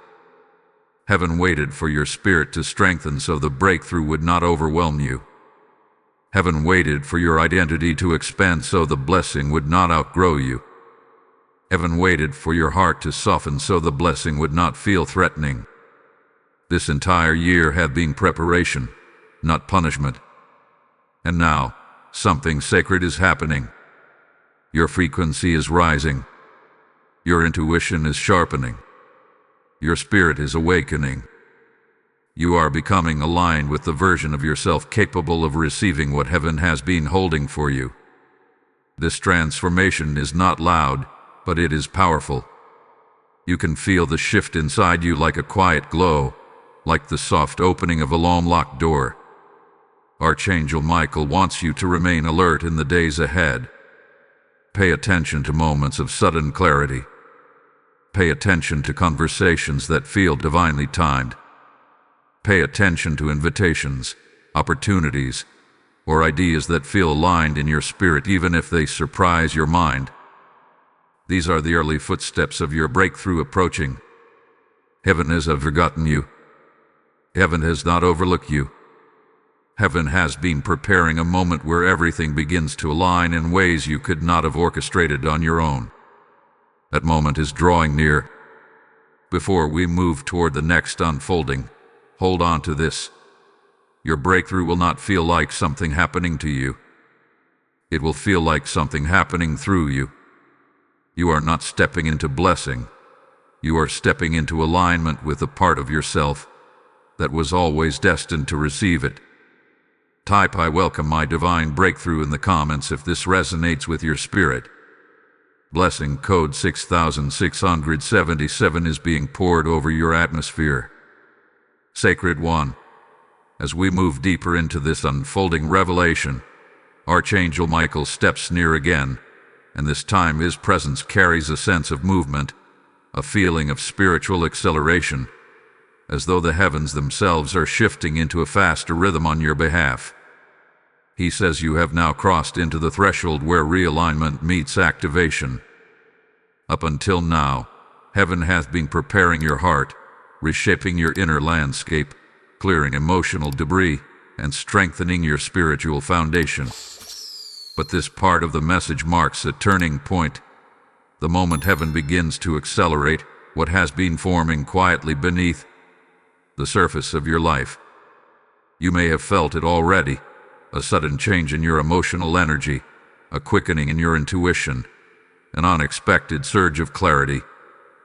Heaven waited for your spirit to strengthen so the breakthrough would not overwhelm you. Heaven waited for your identity to expand so the blessing would not outgrow you. Heaven waited for your heart to soften so the blessing would not feel threatening. This entire year had been preparation, not punishment. And now, something sacred is happening. Your frequency is rising. Your intuition is sharpening. Your spirit is awakening. You are becoming aligned with the version of yourself capable of receiving what heaven has been holding for you. This transformation is not loud, but it is powerful. You can feel the shift inside you like a quiet glow, like the soft opening of a long-locked door. Archangel Michael wants you to remain alert in the days ahead. Pay attention to moments of sudden clarity. Pay attention to conversations that feel divinely timed. Pay attention to invitations, opportunities, or ideas that feel aligned in your spirit even if they surprise your mind. These are the early footsteps of your breakthrough approaching. Heaven has not forgotten you. Heaven has not overlooked you. Heaven has been preparing a moment where everything begins to align in ways you could not have orchestrated on your own. That moment is drawing near. Before we move toward the next unfolding, hold on to this. Your breakthrough will not feel like something happening to you. It will feel like something happening through you. You are not stepping into blessing. You are stepping into alignment with a part of yourself that was always destined to receive it. Type "I welcome my divine breakthrough" in the comments if this resonates with your spirit. Blessing code 6677 is being poured over your atmosphere. Sacred One, as we move deeper into this unfolding revelation, Archangel Michael steps near again, and this time his presence carries a sense of movement, a feeling of spiritual acceleration, as though the heavens themselves are shifting into a faster rhythm on your behalf. He says you have now crossed into the threshold where realignment meets activation. Up until now, heaven hath been preparing your heart, reshaping your inner landscape, clearing emotional debris, and strengthening your spiritual foundation. But this part of the message marks a turning point. The moment heaven begins to accelerate what has been forming quietly beneath the surface of your life. You may have felt it already, a sudden change in your emotional energy, a quickening in your intuition, an unexpected surge of clarity,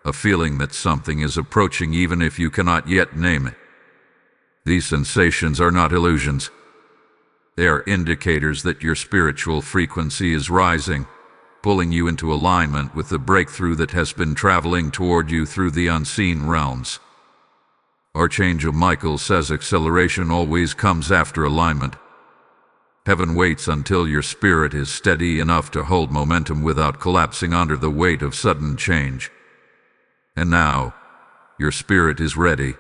a feeling that something is approaching even if you cannot yet name it. These sensations are not illusions. They are indicators that your spiritual frequency is rising, pulling you into alignment with the breakthrough that has been traveling toward you through the unseen realms. Archangel Michael says acceleration always comes after alignment. Heaven waits until your spirit is steady enough to hold momentum without collapsing under the weight of sudden change. And now, your spirit is ready.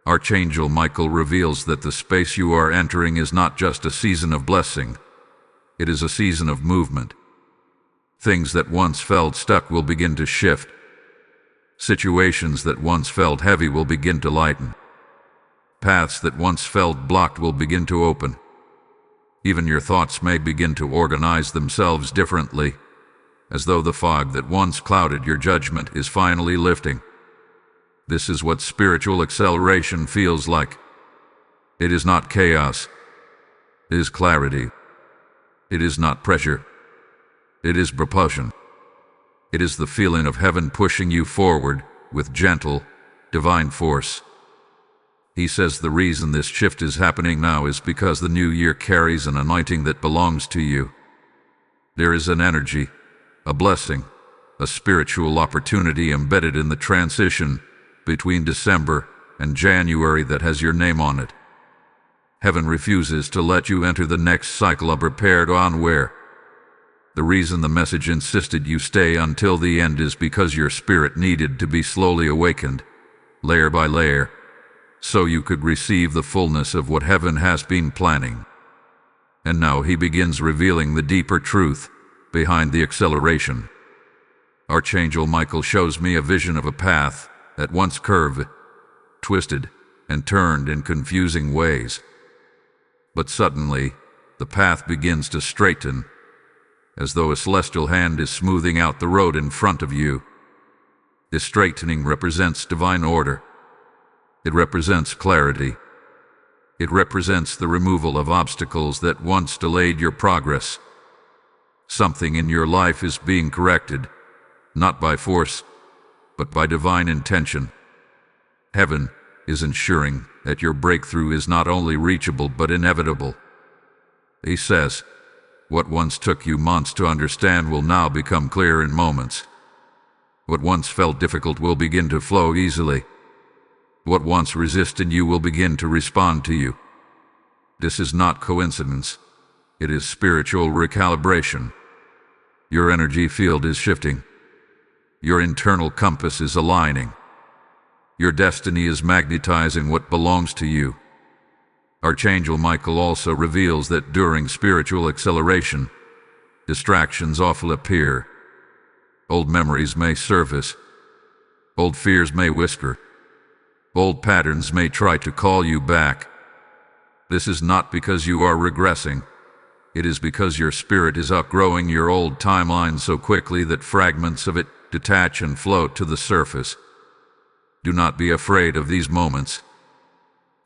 Archangel Michael reveals that the space you are entering is not just a season of blessing. It is a season of movement. Things that once felt stuck will begin to shift. Situations that once felt heavy will begin to lighten. Paths that once felt blocked will begin to open. Even your thoughts may begin to organize themselves differently, as though the fog that once clouded your judgment is finally lifting. This is what spiritual acceleration feels like. It is not chaos. It is clarity. It is not pressure. It is propulsion. It is the feeling of heaven pushing you forward with gentle, divine force. He says the reason this shift is happening now is because the new year carries an anointing that belongs to you. There is an energy, a blessing, a spiritual opportunity embedded in the transition between December and January that has your name on it. Heaven refuses to let you enter the next cycle unprepared or unaware. The reason the message insisted you stay until the end is because your spirit needed to be slowly awakened, layer by layer, so you could receive the fullness of what heaven has been planning. And now he begins revealing the deeper truth behind the acceleration. Archangel Michael shows me a vision of a path that once curved, twisted, and turned in confusing ways. But suddenly, the path begins to straighten, as though a celestial hand is smoothing out the road in front of you. This straightening represents divine order. It represents clarity. It represents the removal of obstacles that once delayed your progress. Something in your life is being corrected, not by force, but by divine intention. Heaven is ensuring that your breakthrough is not only reachable but inevitable. He says, what once took you months to understand will now become clear in moments. What once felt difficult will begin to flow easily. What once resisted you will begin to respond to you. This is not coincidence. It is spiritual recalibration. Your energy field is shifting. Your internal compass is aligning. Your destiny is magnetizing what belongs to you. Archangel Michael also reveals that during spiritual acceleration, distractions often appear. Old memories may surface. Old fears may whisper. Old patterns may try to call you back. This is not because you are regressing. It is because your spirit is outgrowing your old timeline so quickly that fragments of it detach and float to the surface. Do not be afraid of these moments.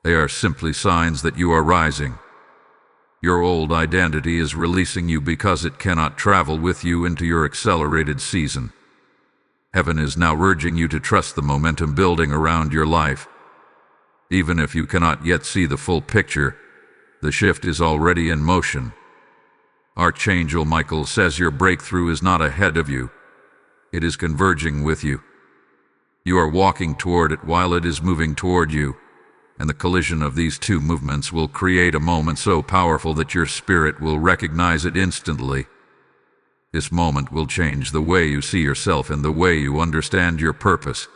They are simply signs that you are rising. Your old identity is releasing you because it cannot travel with you into your accelerated season. Heaven is now urging you to trust the momentum building around your life. Even if you cannot yet see the full picture, the shift is already in motion. Archangel Michael says your breakthrough is not ahead of you. It is converging with you. You are walking toward it while it is moving toward you, and the collision of these two movements will create a moment so powerful that your spirit will recognize it instantly. This moment will change the way you see yourself and the way you understand your purpose.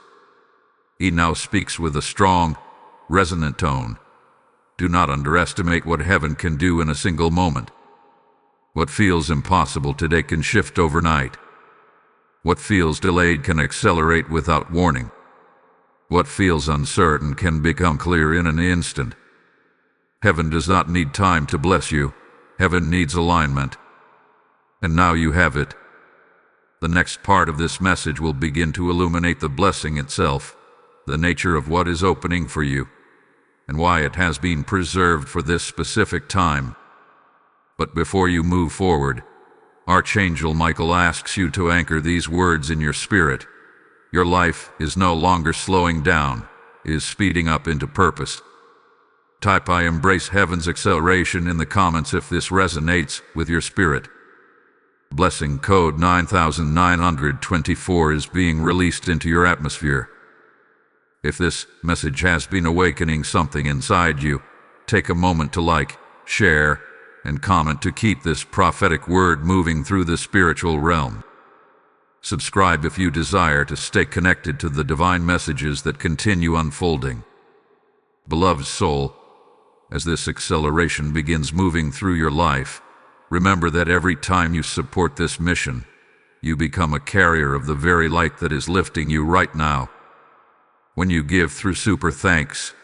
He now speaks with a strong, resonant tone. Do not underestimate what heaven can do in a single moment. What feels impossible today can shift overnight. What feels delayed can accelerate without warning. What feels uncertain can become clear in an instant. Heaven does not need time to bless you. Heaven needs alignment. And now you have it. The next part of this message will begin to illuminate the blessing itself, the nature of what is opening for you, and why it has been preserved for this specific time. But before you move forward, Archangel Michael asks you to anchor these words in your spirit. Your life is no longer slowing down, it is speeding up into purpose. Type "I embrace heaven's acceleration" in the comments if this resonates with your spirit. Blessing code 9924 is being released into your atmosphere. If this message has been awakening something inside you, take a moment to like, share, and comment to keep this prophetic word moving through the spiritual realm. Subscribe if you desire to stay connected to the divine messages that continue unfolding. Beloved soul, as this acceleration begins moving through your life, remember that every time you support this mission, you become a carrier of the very light that is lifting you right now. When you give through Super Thanks,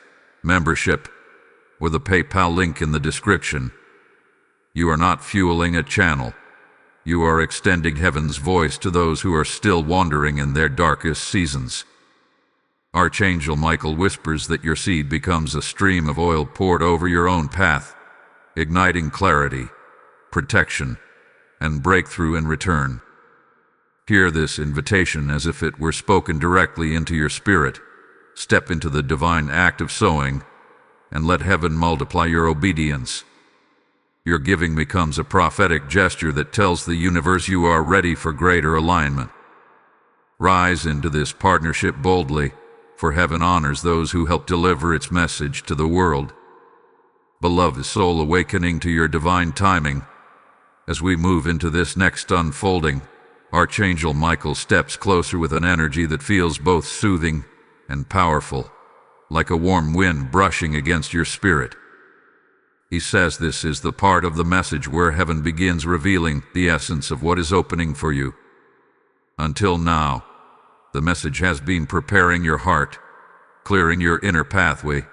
membership, or the PayPal link in the description, you are not fueling a channel. You are extending heaven's voice to those who are still wandering in their darkest seasons. Archangel Michael whispers that your seed becomes a stream of oil poured over your own path, igniting clarity, protection, and breakthrough in return. Hear this invitation as if it were spoken directly into your spirit. Step into the divine act of sowing, and let heaven multiply your obedience. Your giving becomes a prophetic gesture that tells the universe you are ready for greater alignment. Rise into this partnership boldly, for heaven honors those who help deliver its message to the world. Beloved soul, awakening to your divine timing. As we move into this next unfolding, Archangel Michael steps closer with an energy that feels both soothing and powerful, like a warm wind brushing against your spirit. He says this is the part of the message where heaven begins revealing the essence of what is opening for you. Until now, the message has been preparing your heart, clearing your inner pathway,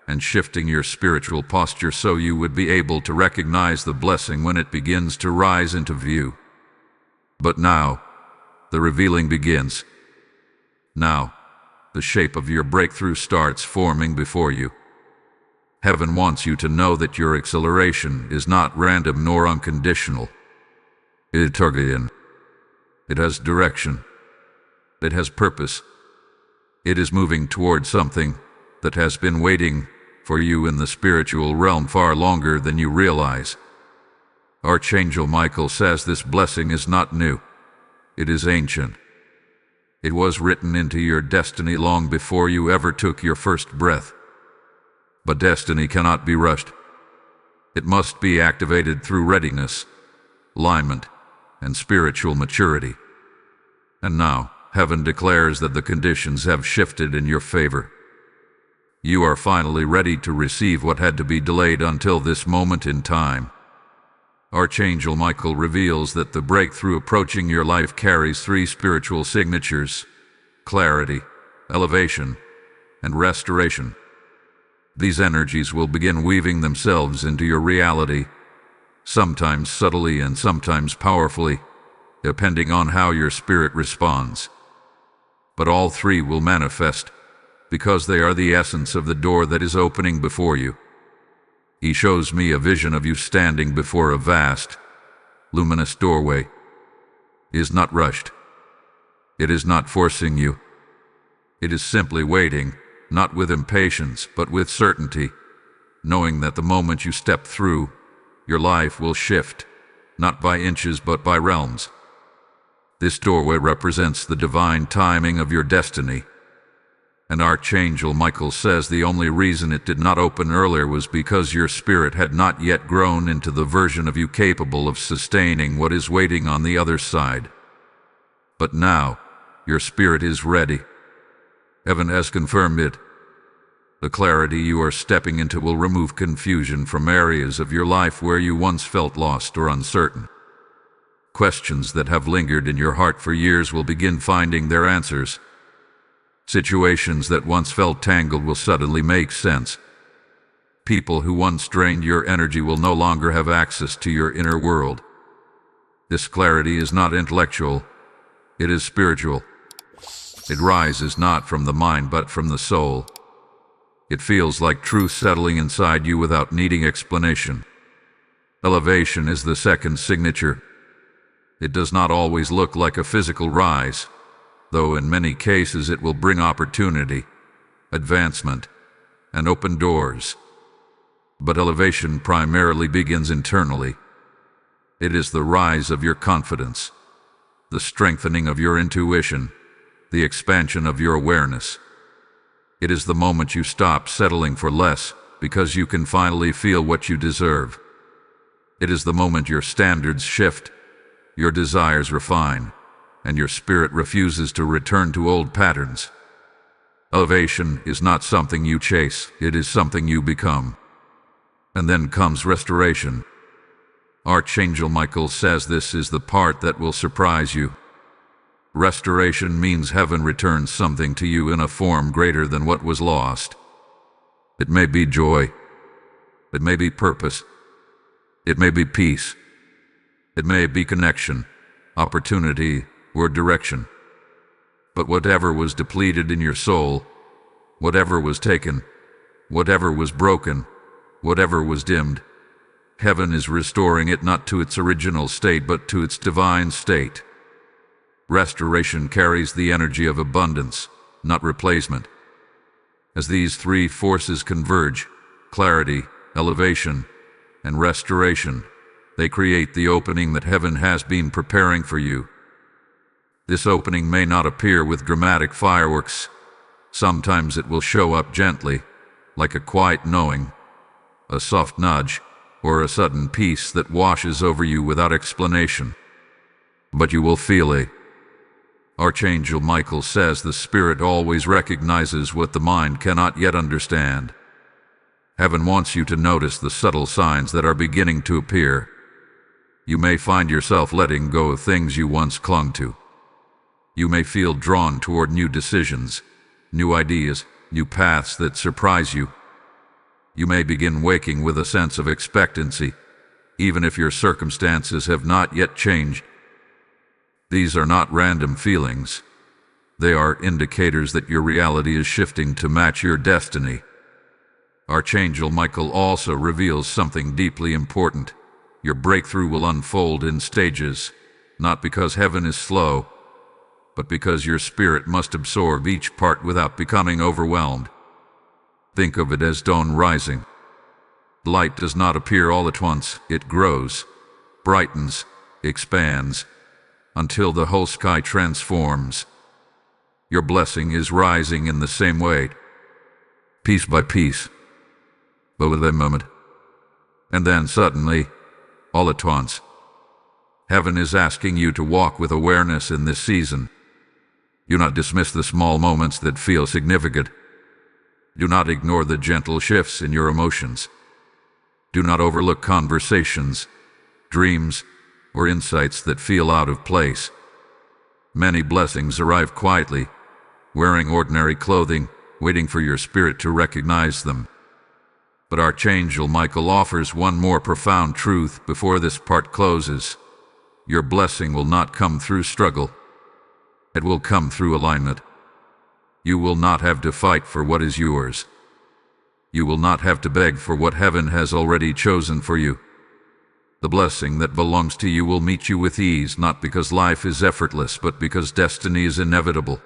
and shifting your spiritual posture so you would be able to recognize the blessing when it begins to rise into view. But now, the revealing begins. Now, the shape of your breakthrough starts forming before you. Heaven wants you to know that your acceleration is not random nor unconditional. It has direction. It has purpose. It is moving towards something that has been waiting for you in the spiritual realm far longer than you realize. Archangel Michael says this blessing is not new. It is ancient. It was written into your destiny long before you ever took your first breath. But destiny cannot be rushed. It must be activated through readiness, alignment, and spiritual maturity. And now, heaven declares that the conditions have shifted in your favor. You are finally ready to receive what had to be delayed until this moment in time. Archangel Michael reveals that the breakthrough approaching your life carries 3 spiritual signatures: clarity, elevation, and restoration. These energies will begin weaving themselves into your reality, sometimes subtly and sometimes powerfully, depending on how your spirit responds. But all 3 will manifest, because they are the essence of the door that is opening before you. He shows me a vision of you standing before a vast, luminous doorway. It is not rushed. It is not forcing you. It is simply waiting, not with impatience, but with certainty, knowing that the moment you step through, your life will shift, not by inches but by realms. This doorway represents the divine timing of your destiny. And Archangel Michael says the only reason it did not open earlier was because your spirit had not yet grown into the version of you capable of sustaining what is waiting on the other side. But now, your spirit is ready. Heaven has confirmed it. The clarity you are stepping into will remove confusion from areas of your life where you once felt lost or uncertain. Questions that have lingered in your heart for years will begin finding their answers. Situations that once felt tangled will suddenly make sense. People who once drained your energy will no longer have access to your inner world. This clarity is not intellectual, it is spiritual. It rises not from the mind but from the soul. It feels like truth settling inside you without needing explanation. Elevation is the second signature. It does not always look like a physical rise, though in many cases it will bring opportunity, advancement, and open doors. But elevation primarily begins internally. It is the rise of your confidence, the strengthening of your intuition, the expansion of your awareness. It is the moment you stop settling for less because you can finally feel what you deserve. It is the moment your standards shift, your desires refine, and your spirit refuses to return to old patterns. Elevation is not something you chase, it is something you become. And then comes restoration. Archangel Michael says this is the part that will surprise you. Restoration means heaven returns something to you in a form greater than what was lost. It may be joy. It may be purpose. It may be peace. It may be connection, opportunity, or direction. But whatever was depleted in your soul, whatever was taken, whatever was broken, whatever was dimmed, heaven is restoring it not to its original state but to its divine state. Restoration carries the energy of abundance, not replacement. As these three forces converge, clarity, elevation, and restoration, they create the opening that heaven has been preparing for you. This opening may not appear with dramatic fireworks. Sometimes it will show up gently, like a quiet knowing, a soft nudge, or a sudden peace that washes over you without explanation. But you will feel it. Archangel Michael says the spirit always recognizes what the mind cannot yet understand. Heaven wants you to notice the subtle signs that are beginning to appear. You may find yourself letting go of things you once clung to. You may feel drawn toward new decisions, new ideas, new paths that surprise you. You may begin waking with a sense of expectancy, even if your circumstances have not yet changed. These are not random feelings. They are indicators that your reality is shifting to match your destiny. Archangel Michael also reveals something deeply important. Your breakthrough will unfold in stages, not because heaven is slow, but because your spirit must absorb each part without becoming overwhelmed. Think of it as dawn rising. Light does not appear all at once. It grows, brightens, expands, until the whole sky transforms. Your blessing is rising in the same way, piece by piece, but with a moment. And then suddenly, all at once, heaven is asking you to walk with awareness in this season. Do not dismiss the small moments that feel significant. Do not ignore the gentle shifts in your emotions. Do not overlook conversations, dreams, or insights that feel out of place. Many blessings arrive quietly, wearing ordinary clothing, waiting for your spirit to recognize them. But Archangel Michael offers one more profound truth before this part closes. Your blessing will not come through struggle. It will come through alignment. You will not have to fight for what is yours. You will not have to beg for what heaven has already chosen for you. The blessing that belongs to you will meet you with ease, not because life is effortless, but because destiny is inevitable.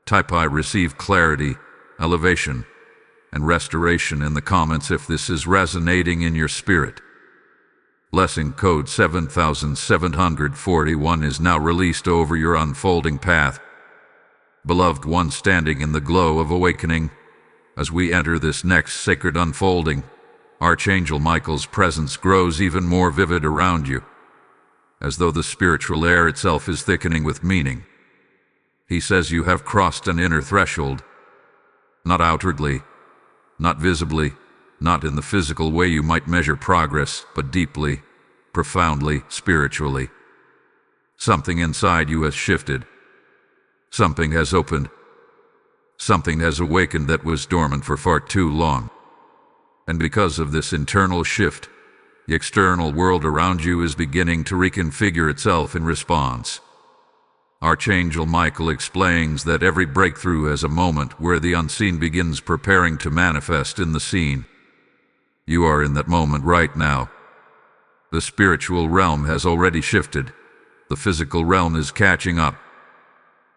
Type I receive clarity, elevation, and restoration in the comments if this is resonating in your spirit. Blessing code 7741 is now released over your unfolding path. Beloved one standing in the glow of awakening, as we enter this next sacred unfolding, Archangel Michael's presence grows even more vivid around you, as though the spiritual air itself is thickening with meaning. He says you have crossed an inner threshold, not outwardly, Not visibly, not in the physical way you might measure progress, but deeply, profoundly, spiritually. Something inside you has shifted. Something has opened. Something has awakened that was dormant for far too long. And because of this internal shift, the external world around you is beginning to reconfigure itself in response. Archangel Michael explains that every breakthrough is a moment where the unseen begins preparing to manifest in the seen. You are in that moment right now. The spiritual realm has already shifted. The physical realm is catching up.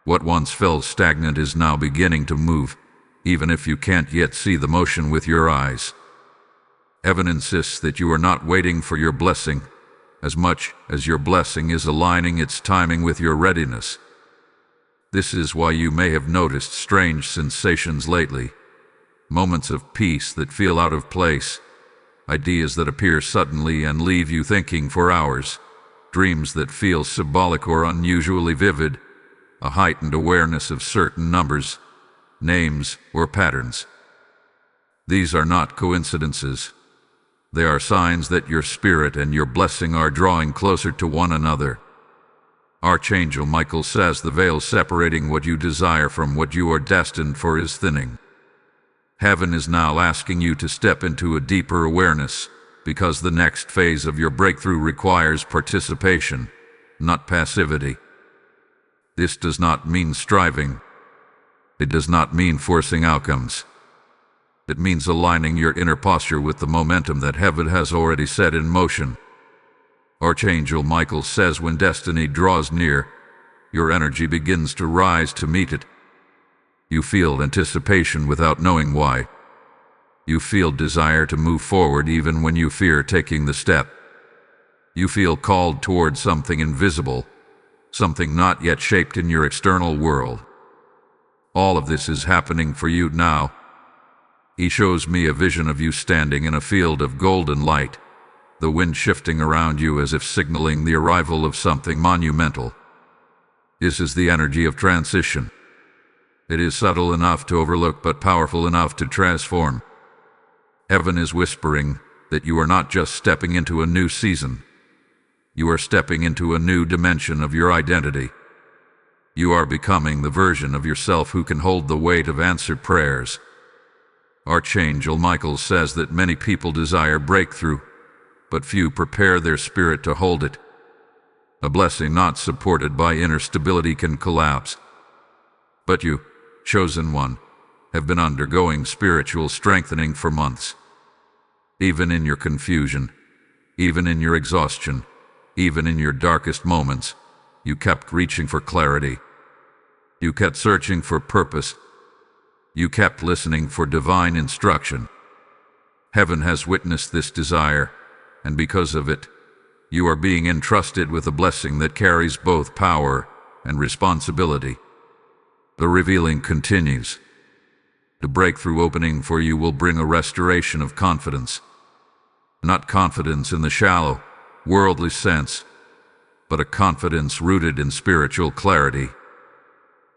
What once felt stagnant is now beginning to move, even if you can't yet see the motion with your eyes. Heaven insists that you are not waiting for your blessing, as much as your blessing is aligning its timing with your readiness. This is why you may have noticed strange sensations lately, moments of peace that feel out of place, ideas that appear suddenly and leave you thinking for hours, dreams that feel symbolic or unusually vivid, a heightened awareness of certain numbers, names, or patterns. These are not coincidences. They are signs that your spirit and your blessing are drawing closer to one another. Archangel Michael says the veil separating what you desire from what you are destined for is thinning. Heaven is now asking you to step into a deeper awareness, because the next phase of your breakthrough requires participation, not passivity. This does not mean striving. It does not mean forcing outcomes. It means aligning your inner posture with the momentum that heaven has already set in motion. Archangel Michael says when destiny draws near, your energy begins to rise to meet it. You feel anticipation without knowing why. You feel desire to move forward even when you fear taking the step. You feel called toward something invisible, something not yet shaped in your external world. All of this is happening for you now. He shows me a vision of you standing in a field of golden light, the wind shifting around you as if signaling the arrival of something monumental. This is the energy of transition. It is subtle enough to overlook but powerful enough to transform. Heaven is whispering that you are not just stepping into a new season. You are stepping into a new dimension of your identity. You are becoming the version of yourself who can hold the weight of answered prayers. Archangel Michael says that many people desire breakthrough, but few prepare their spirit to hold it. A blessing not supported by inner stability can collapse. But you, chosen one, have been undergoing spiritual strengthening for months. Even in your confusion, even in your exhaustion, even in your darkest moments, you kept reaching for clarity. You kept searching for purpose. You kept listening for divine instruction. Heaven has witnessed this desire, and because of it, you are being entrusted with a blessing that carries both power and responsibility. The revealing continues. The breakthrough opening for you will bring a restoration of confidence. Not confidence in the shallow, worldly sense, but a confidence rooted in spiritual clarity.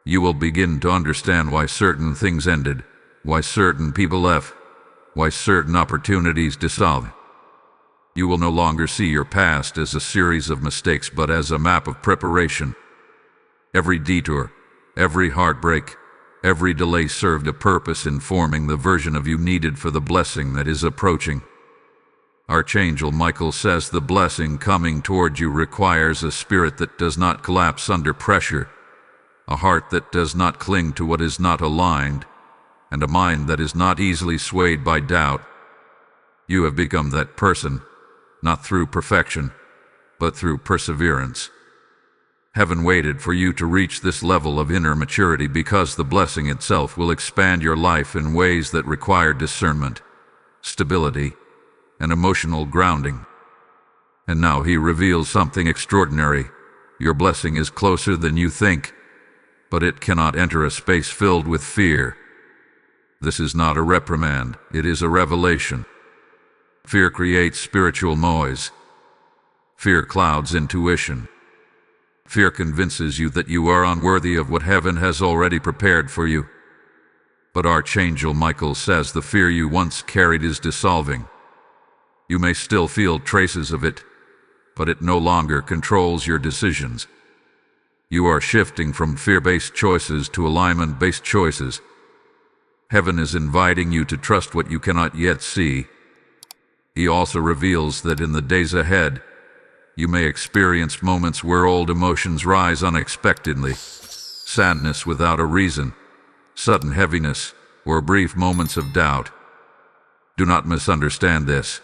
You will begin to understand why certain things ended, why certain people left, why certain opportunities dissolved. You will no longer see your past as a series of mistakes but as a map of preparation. Every detour, every heartbreak, every delay served a purpose in forming the version of you needed for the blessing that is approaching. Archangel Michael says the blessing coming toward you requires a spirit that does not collapse under pressure, a heart that does not cling to what is not aligned, and a mind that is not easily swayed by doubt. You have become that person, not through perfection, but through perseverance. Heaven waited for you to reach this level of inner maturity because the blessing itself will expand your life in ways that require discernment, stability, and emotional grounding. And now he reveals something extraordinary. Your blessing is closer than you think, but it cannot enter a space filled with fear. This is not a reprimand, it is a revelation. Fear creates spiritual noise. Fear clouds intuition. Fear convinces you that you are unworthy of what heaven has already prepared for you. But Archangel Michael says the fear you once carried is dissolving. You may still feel traces of it, but it no longer controls your decisions. You are shifting from fear-based choices to alignment-based choices. Heaven is inviting you to trust what you cannot yet see. He also reveals that in the days ahead, you may experience moments where old emotions rise unexpectedly. Sadness without a reason, sudden heaviness, or brief moments of doubt. Do not misunderstand this.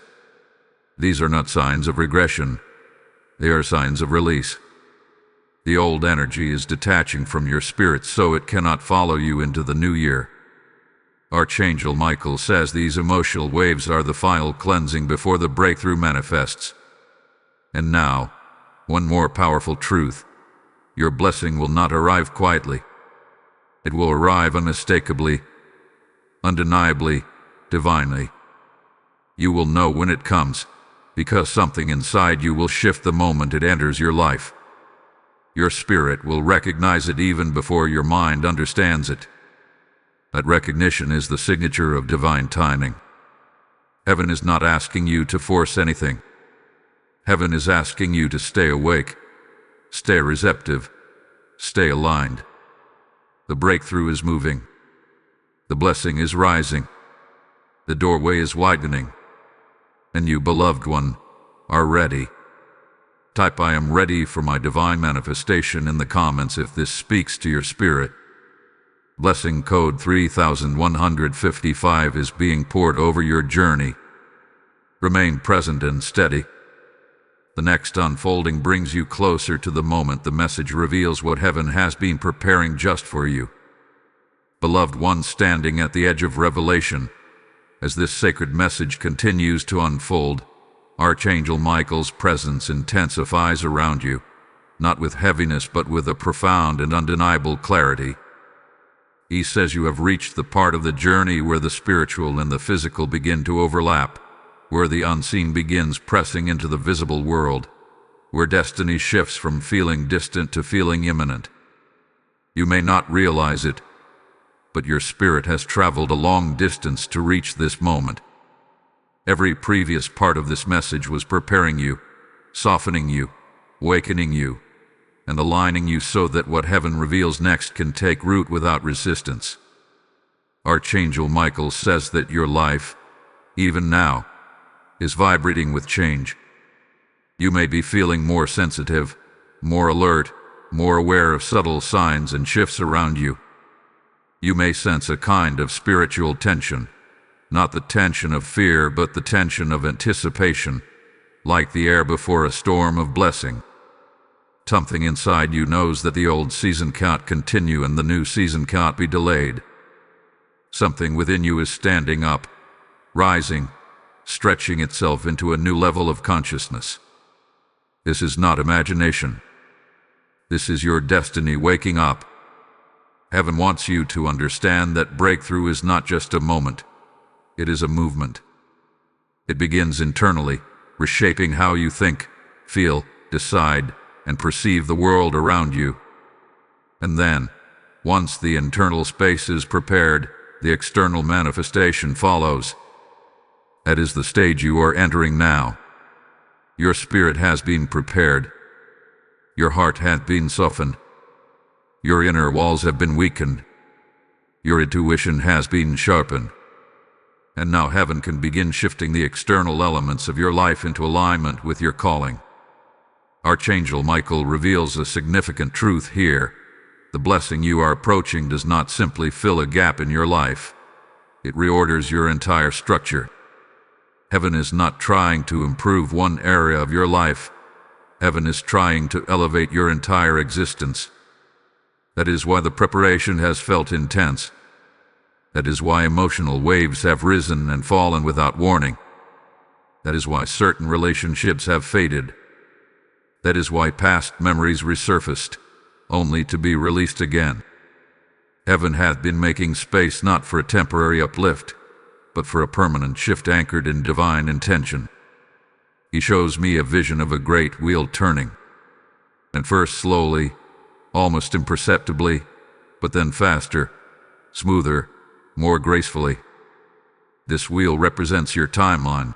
These are not signs of regression. They are signs of release. The old energy is detaching from your spirit so it cannot follow you into the new year. Archangel Michael says these emotional waves are the final cleansing before the breakthrough manifests. And now, one more powerful truth. Your blessing will not arrive quietly. It will arrive unmistakably, undeniably, divinely. You will know when it comes, because something inside you will shift the moment it enters your life. Your spirit will recognize it even before your mind understands it. That recognition is the signature of divine timing. Heaven is not asking you to force anything. Heaven is asking you to stay awake, stay receptive, stay aligned. The breakthrough is moving. The blessing is rising. The doorway is widening. And you, beloved one, are ready. Type "I am ready for my divine manifestation" in the comments if this speaks to your spirit. Blessing code 3155 is being poured over your journey. Remain present and steady. The next unfolding brings you closer to the moment the message reveals what heaven has been preparing just for you. Beloved one standing at the edge of revelation, as this sacred message continues to unfold, Archangel Michael's presence intensifies around you, not with heaviness but with a profound and undeniable clarity. He says you have reached the part of the journey where the spiritual and the physical begin to overlap, where the unseen begins pressing into the visible world, where destiny shifts from feeling distant to feeling imminent. You may not realize it, but your spirit has traveled a long distance to reach this moment. Every previous part of this message was preparing you, softening you, awakening you, and aligning you so that what heaven reveals next can take root without resistance. Archangel Michael says that your life, even now, is vibrating with change. You may be feeling more sensitive, more alert, more aware of subtle signs and shifts around you. You may sense a kind of spiritual tension, not the tension of fear but the tension of anticipation, like the air before a storm of blessing. Something inside you knows that the old season can't continue and the new season can't be delayed. Something within you is standing up, rising, stretching itself into a new level of consciousness. This is not imagination. This is your destiny waking up. Heaven wants you to understand that breakthrough is not just a moment. It is a movement. It begins internally, reshaping how you think, feel, decide, and perceive the world around you. And then, once the internal space is prepared, the external manifestation follows. That is the stage you are entering now. Your spirit has been prepared. Your heart has been softened. Your inner walls have been weakened. Your intuition has been sharpened. And now heaven can begin shifting the external elements of your life into alignment with your calling. Archangel Michael reveals a significant truth here. The blessing you are approaching does not simply fill a gap in your life. It reorders your entire structure. Heaven is not trying to improve one area of your life. Heaven is trying to elevate your entire existence. That is why the preparation has felt intense. That is why emotional waves have risen and fallen without warning. That is why certain relationships have faded. That is why past memories resurfaced, only to be released again. Heaven hath been making space not for a temporary uplift, but for a permanent shift anchored in divine intention. He shows me a vision of a great wheel turning, and first slowly, almost imperceptibly, but then faster, smoother, more gracefully. This wheel represents your timeline.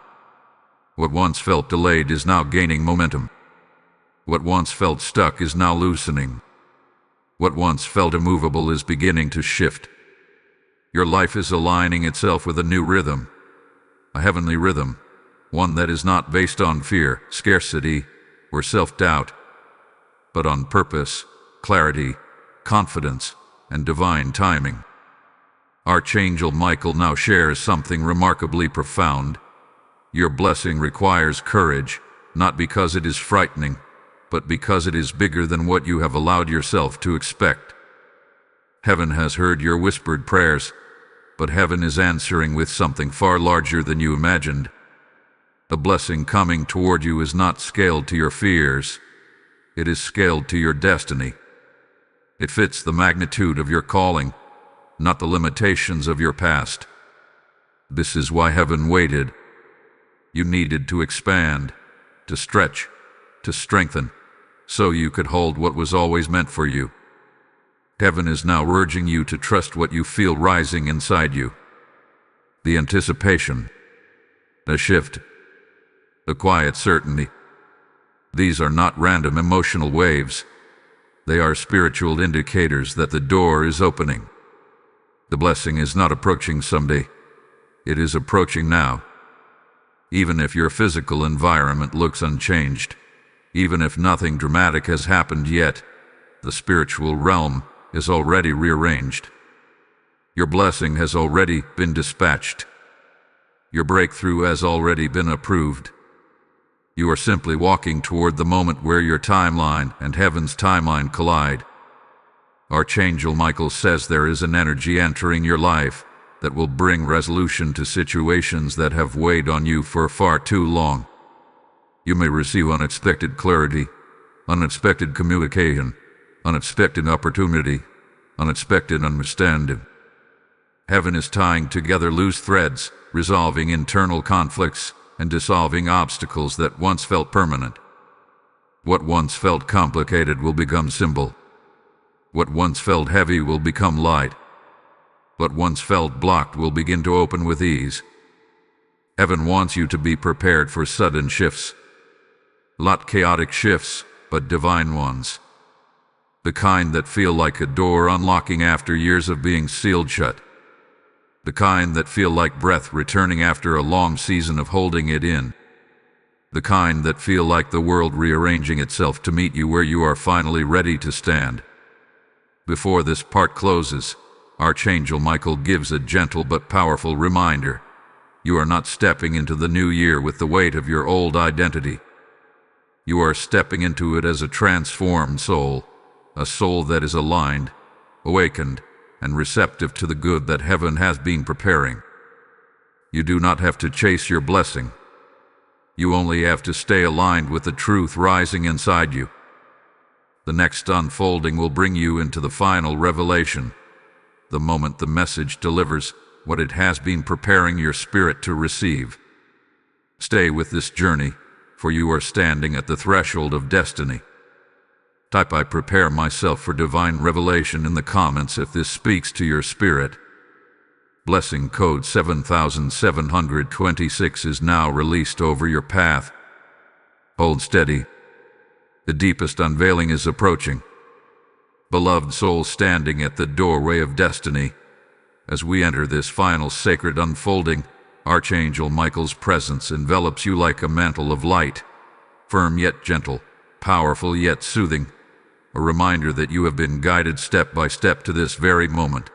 What once felt delayed is now gaining momentum. What once felt stuck is now loosening. What once felt immovable is beginning to shift. Your life is aligning itself with a new rhythm, a heavenly rhythm, one that is not based on fear, scarcity, or self-doubt, but on purpose, clarity, confidence, and divine timing. Archangel Michael now shares something remarkably profound. Your blessing requires courage, not because it is frightening, but because it is bigger than what you have allowed yourself to expect. Heaven has heard your whispered prayers, but heaven is answering with something far larger than you imagined. The blessing coming toward you is not scaled to your fears. It is scaled to your destiny. It fits the magnitude of your calling, not the limitations of your past. This is why heaven waited. You needed to expand, to stretch, to strengthen, so you could hold what was always meant for you. Heaven is now urging you to trust what you feel rising inside you. The anticipation, the shift, the quiet certainty. These are not random emotional waves. They are spiritual indicators that the door is opening. The blessing is not approaching someday. It is approaching now. Even if your physical environment looks unchanged, even if nothing dramatic has happened yet, the spiritual realm is already rearranged. Your blessing has already been dispatched. Your breakthrough has already been approved. You are simply walking toward the moment where your timeline and heaven's timeline collide. Archangel Michael says there is an energy entering your life that will bring resolution to situations that have weighed on you for far too long. You may receive unexpected clarity, unexpected communication, unexpected opportunity, unexpected understanding. Heaven is tying together loose threads, resolving internal conflicts, and dissolving obstacles that once felt permanent. What once felt complicated will become simple. What once felt heavy will become light. What once felt blocked will begin to open with ease. Heaven wants you to be prepared for sudden shifts. Not chaotic shifts, but divine ones. The kind that feel like a door unlocking after years of being sealed shut. The kind that feel like breath returning after a long season of holding it in. The kind that feel like the world rearranging itself to meet you where you are finally ready to stand. Before this part closes, Archangel Michael gives a gentle but powerful reminder. You are not stepping into the new year with the weight of your old identity. You are stepping into it as a transformed soul, a soul that is aligned, awakened, and receptive to the good that heaven has been preparing. You do not have to chase your blessing. You only have to stay aligned with the truth rising inside you. The next unfolding will bring you into the final revelation, the moment the message delivers what it has been preparing your spirit to receive. Stay with this journey, for you are standing at the threshold of destiny. Type "I prepare myself for divine revelation" in the comments if this speaks to your spirit. Blessing code 7726 is now released over your path. Hold steady. The deepest unveiling is approaching. Beloved soul standing at the doorway of destiny, as we enter this final sacred unfolding, Archangel Michael's presence envelops you like a mantle of light, firm yet gentle, powerful yet soothing, a reminder that you have been guided step by step to this very moment.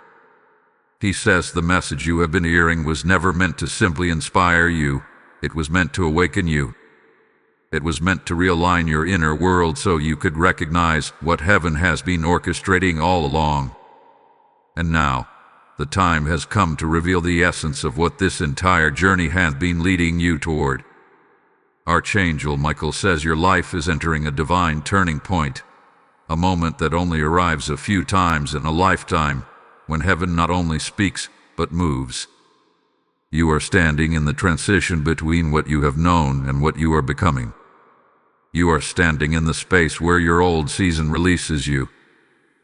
He says the message you have been hearing was never meant to simply inspire you, it was meant to awaken you. It was meant to realign your inner world so you could recognize what heaven has been orchestrating all along. And now, the time has come to reveal the essence of what this entire journey has been leading you toward. Archangel Michael says your life is entering a divine turning point, a moment that only arrives a few times in a lifetime, when heaven not only speaks, but moves. You are standing in the transition between what you have known and what you are becoming. You are standing in the space where your old season releases you,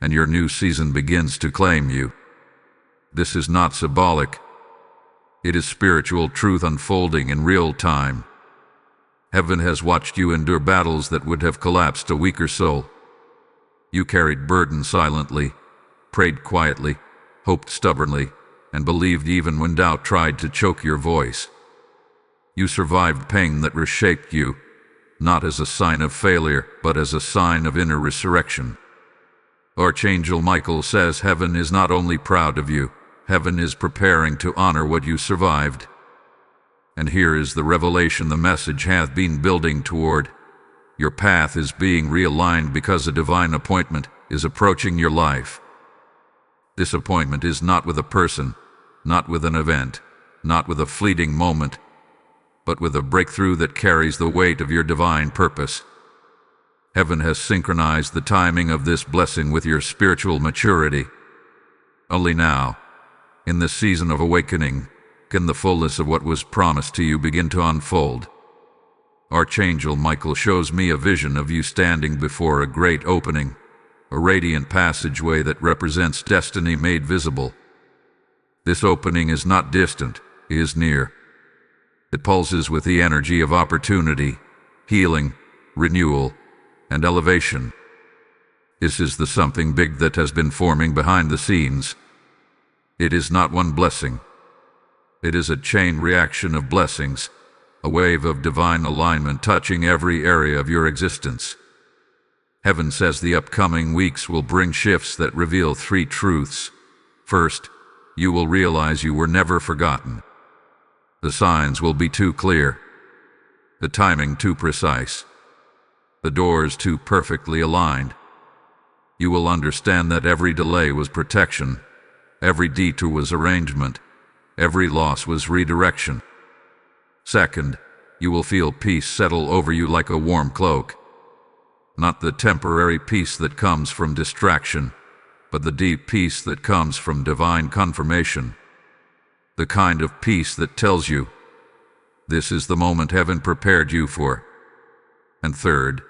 and your new season begins to claim you. This is not symbolic. It is spiritual truth unfolding in real time. Heaven has watched you endure battles that would have collapsed a weaker soul. You carried burden silently, prayed quietly, hoped stubbornly, and believed even when doubt tried to choke your voice. You survived pain that reshaped you, not as a sign of failure, but as a sign of inner resurrection. Archangel Michael says heaven is not only proud of you, heaven is preparing to honor what you survived. And here is the revelation the message hath been building toward. Your path is being realigned because a divine appointment is approaching your life. This appointment is not with a person, not with an event, not with a fleeting moment, but with a breakthrough that carries the weight of your divine purpose. Heaven has synchronized the timing of this blessing with your spiritual maturity. Only now, in this season of awakening, can the fullness of what was promised to you begin to unfold. Archangel Michael shows me a vision of you standing before a great opening, a radiant passageway that represents destiny made visible. This opening is not distant, it is near. It pulses with the energy of opportunity, healing, renewal, and elevation. This is the something big that has been forming behind the scenes. It is not one blessing. It is a chain reaction of blessings, a wave of divine alignment touching every area of your existence. Heaven says the upcoming weeks will bring shifts that reveal three truths. First, you will realize you were never forgotten. The signs will be too clear, the timing too precise, the doors too perfectly aligned. You will understand that every delay was protection, every detour was arrangement, every loss was redirection. Second, you will feel peace settle over you like a warm cloak. Not the temporary peace that comes from distraction, but the deep peace that comes from divine confirmation. The kind of peace that tells you, this is the moment heaven prepared you for. And third,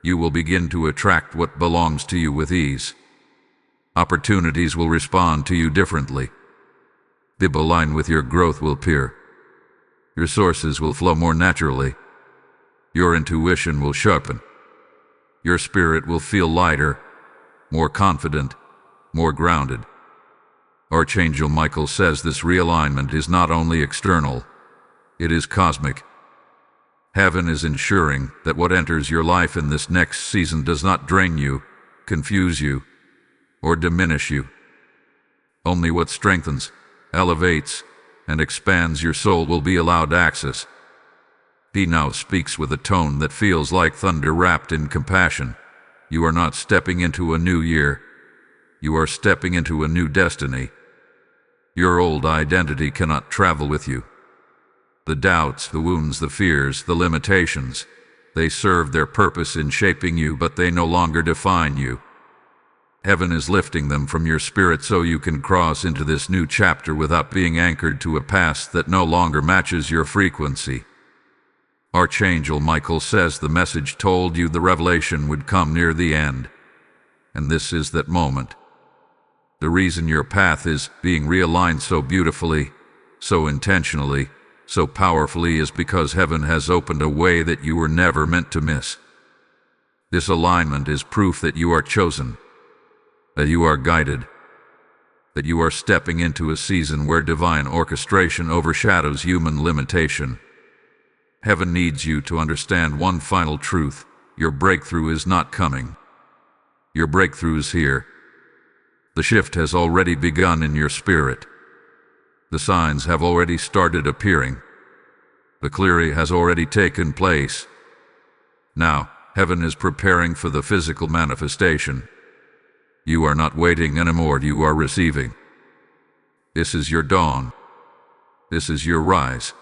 you will begin to attract what belongs to you with ease. Opportunities will respond to you differently. The line with your growth will appear. Your sources will flow more naturally. Your intuition will sharpen. Your spirit will feel lighter, more confident, more grounded. Archangel Michael says this realignment is not only external, it is cosmic. Heaven is ensuring that what enters your life in this next season does not drain you, confuse you, or diminish you. Only what strengthens, elevates, and expands your soul will be allowed access. He now speaks with a tone that feels like thunder wrapped in compassion. You are not stepping into a new year. You are stepping into a new destiny. Your old identity cannot travel with you. The doubts, the wounds, the fears, the limitations, they serve their purpose in shaping you, but they no longer define you. Heaven is lifting them from your spirit so you can cross into this new chapter without being anchored to a past that no longer matches your frequency. Archangel Michael says the message told you the revelation would come near the end. And this is that moment. The reason your path is being realigned so beautifully, so intentionally, so powerfully is because heaven has opened a way that you were never meant to miss. This alignment is proof that you are chosen, that you are guided, that you are stepping into a season where divine orchestration overshadows human limitation. Heaven needs you to understand one final truth. Your breakthrough is not coming. Your breakthrough is here. The shift has already begun in your spirit. The signs have already started appearing. The clearing has already taken place. Now, heaven is preparing for the physical manifestation. You are not waiting anymore, you are receiving. This is your dawn. This is your rise.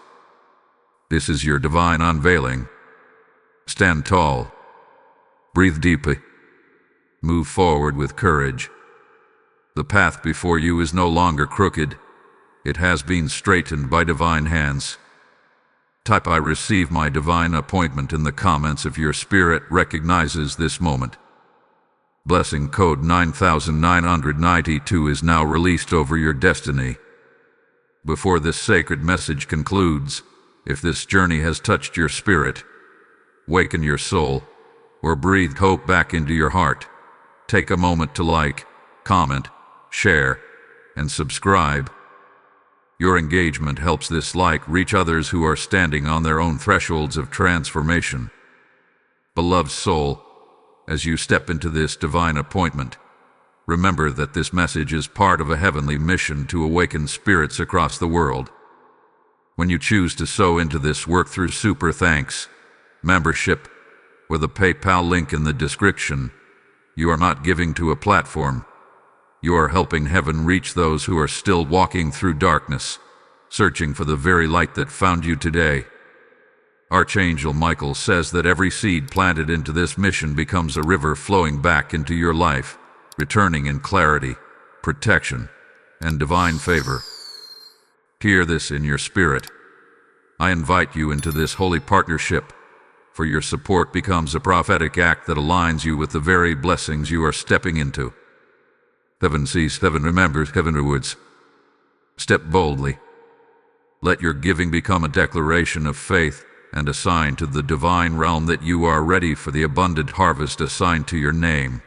This is your divine unveiling. Stand tall. Breathe deeply. Move forward with courage. The path before you is no longer crooked. It has been straightened by divine hands. Type "I receive my divine appointment" in the comments if your spirit recognizes this moment. Blessing code 9992 is now released over your destiny. Before this sacred message concludes, if this journey has touched your spirit, waken your soul, or breathed hope back into your heart, take a moment to like, comment, share, and subscribe. Your engagement helps this light reach others who are standing on their own thresholds of transformation. Beloved soul, as you step into this divine appointment, remember that this message is part of a heavenly mission to awaken spirits across the world. When you choose to sow into this work through super thanks, membership, or the PayPal link in the description, you are not giving to a platform. You are helping heaven reach those who are still walking through darkness, searching for the very light that found you today. Archangel Michael says that every seed planted into this mission becomes a river flowing back into your life, returning in clarity, protection, and divine favor. Hear this in your spirit. I invite you into this holy partnership, for your support becomes a prophetic act that aligns you with the very blessings you are stepping into. Heaven sees, heaven remembers, heaven rewards. Step boldly. Let your giving become a declaration of faith and a sign to the divine realm that you are ready for the abundant harvest assigned to your name.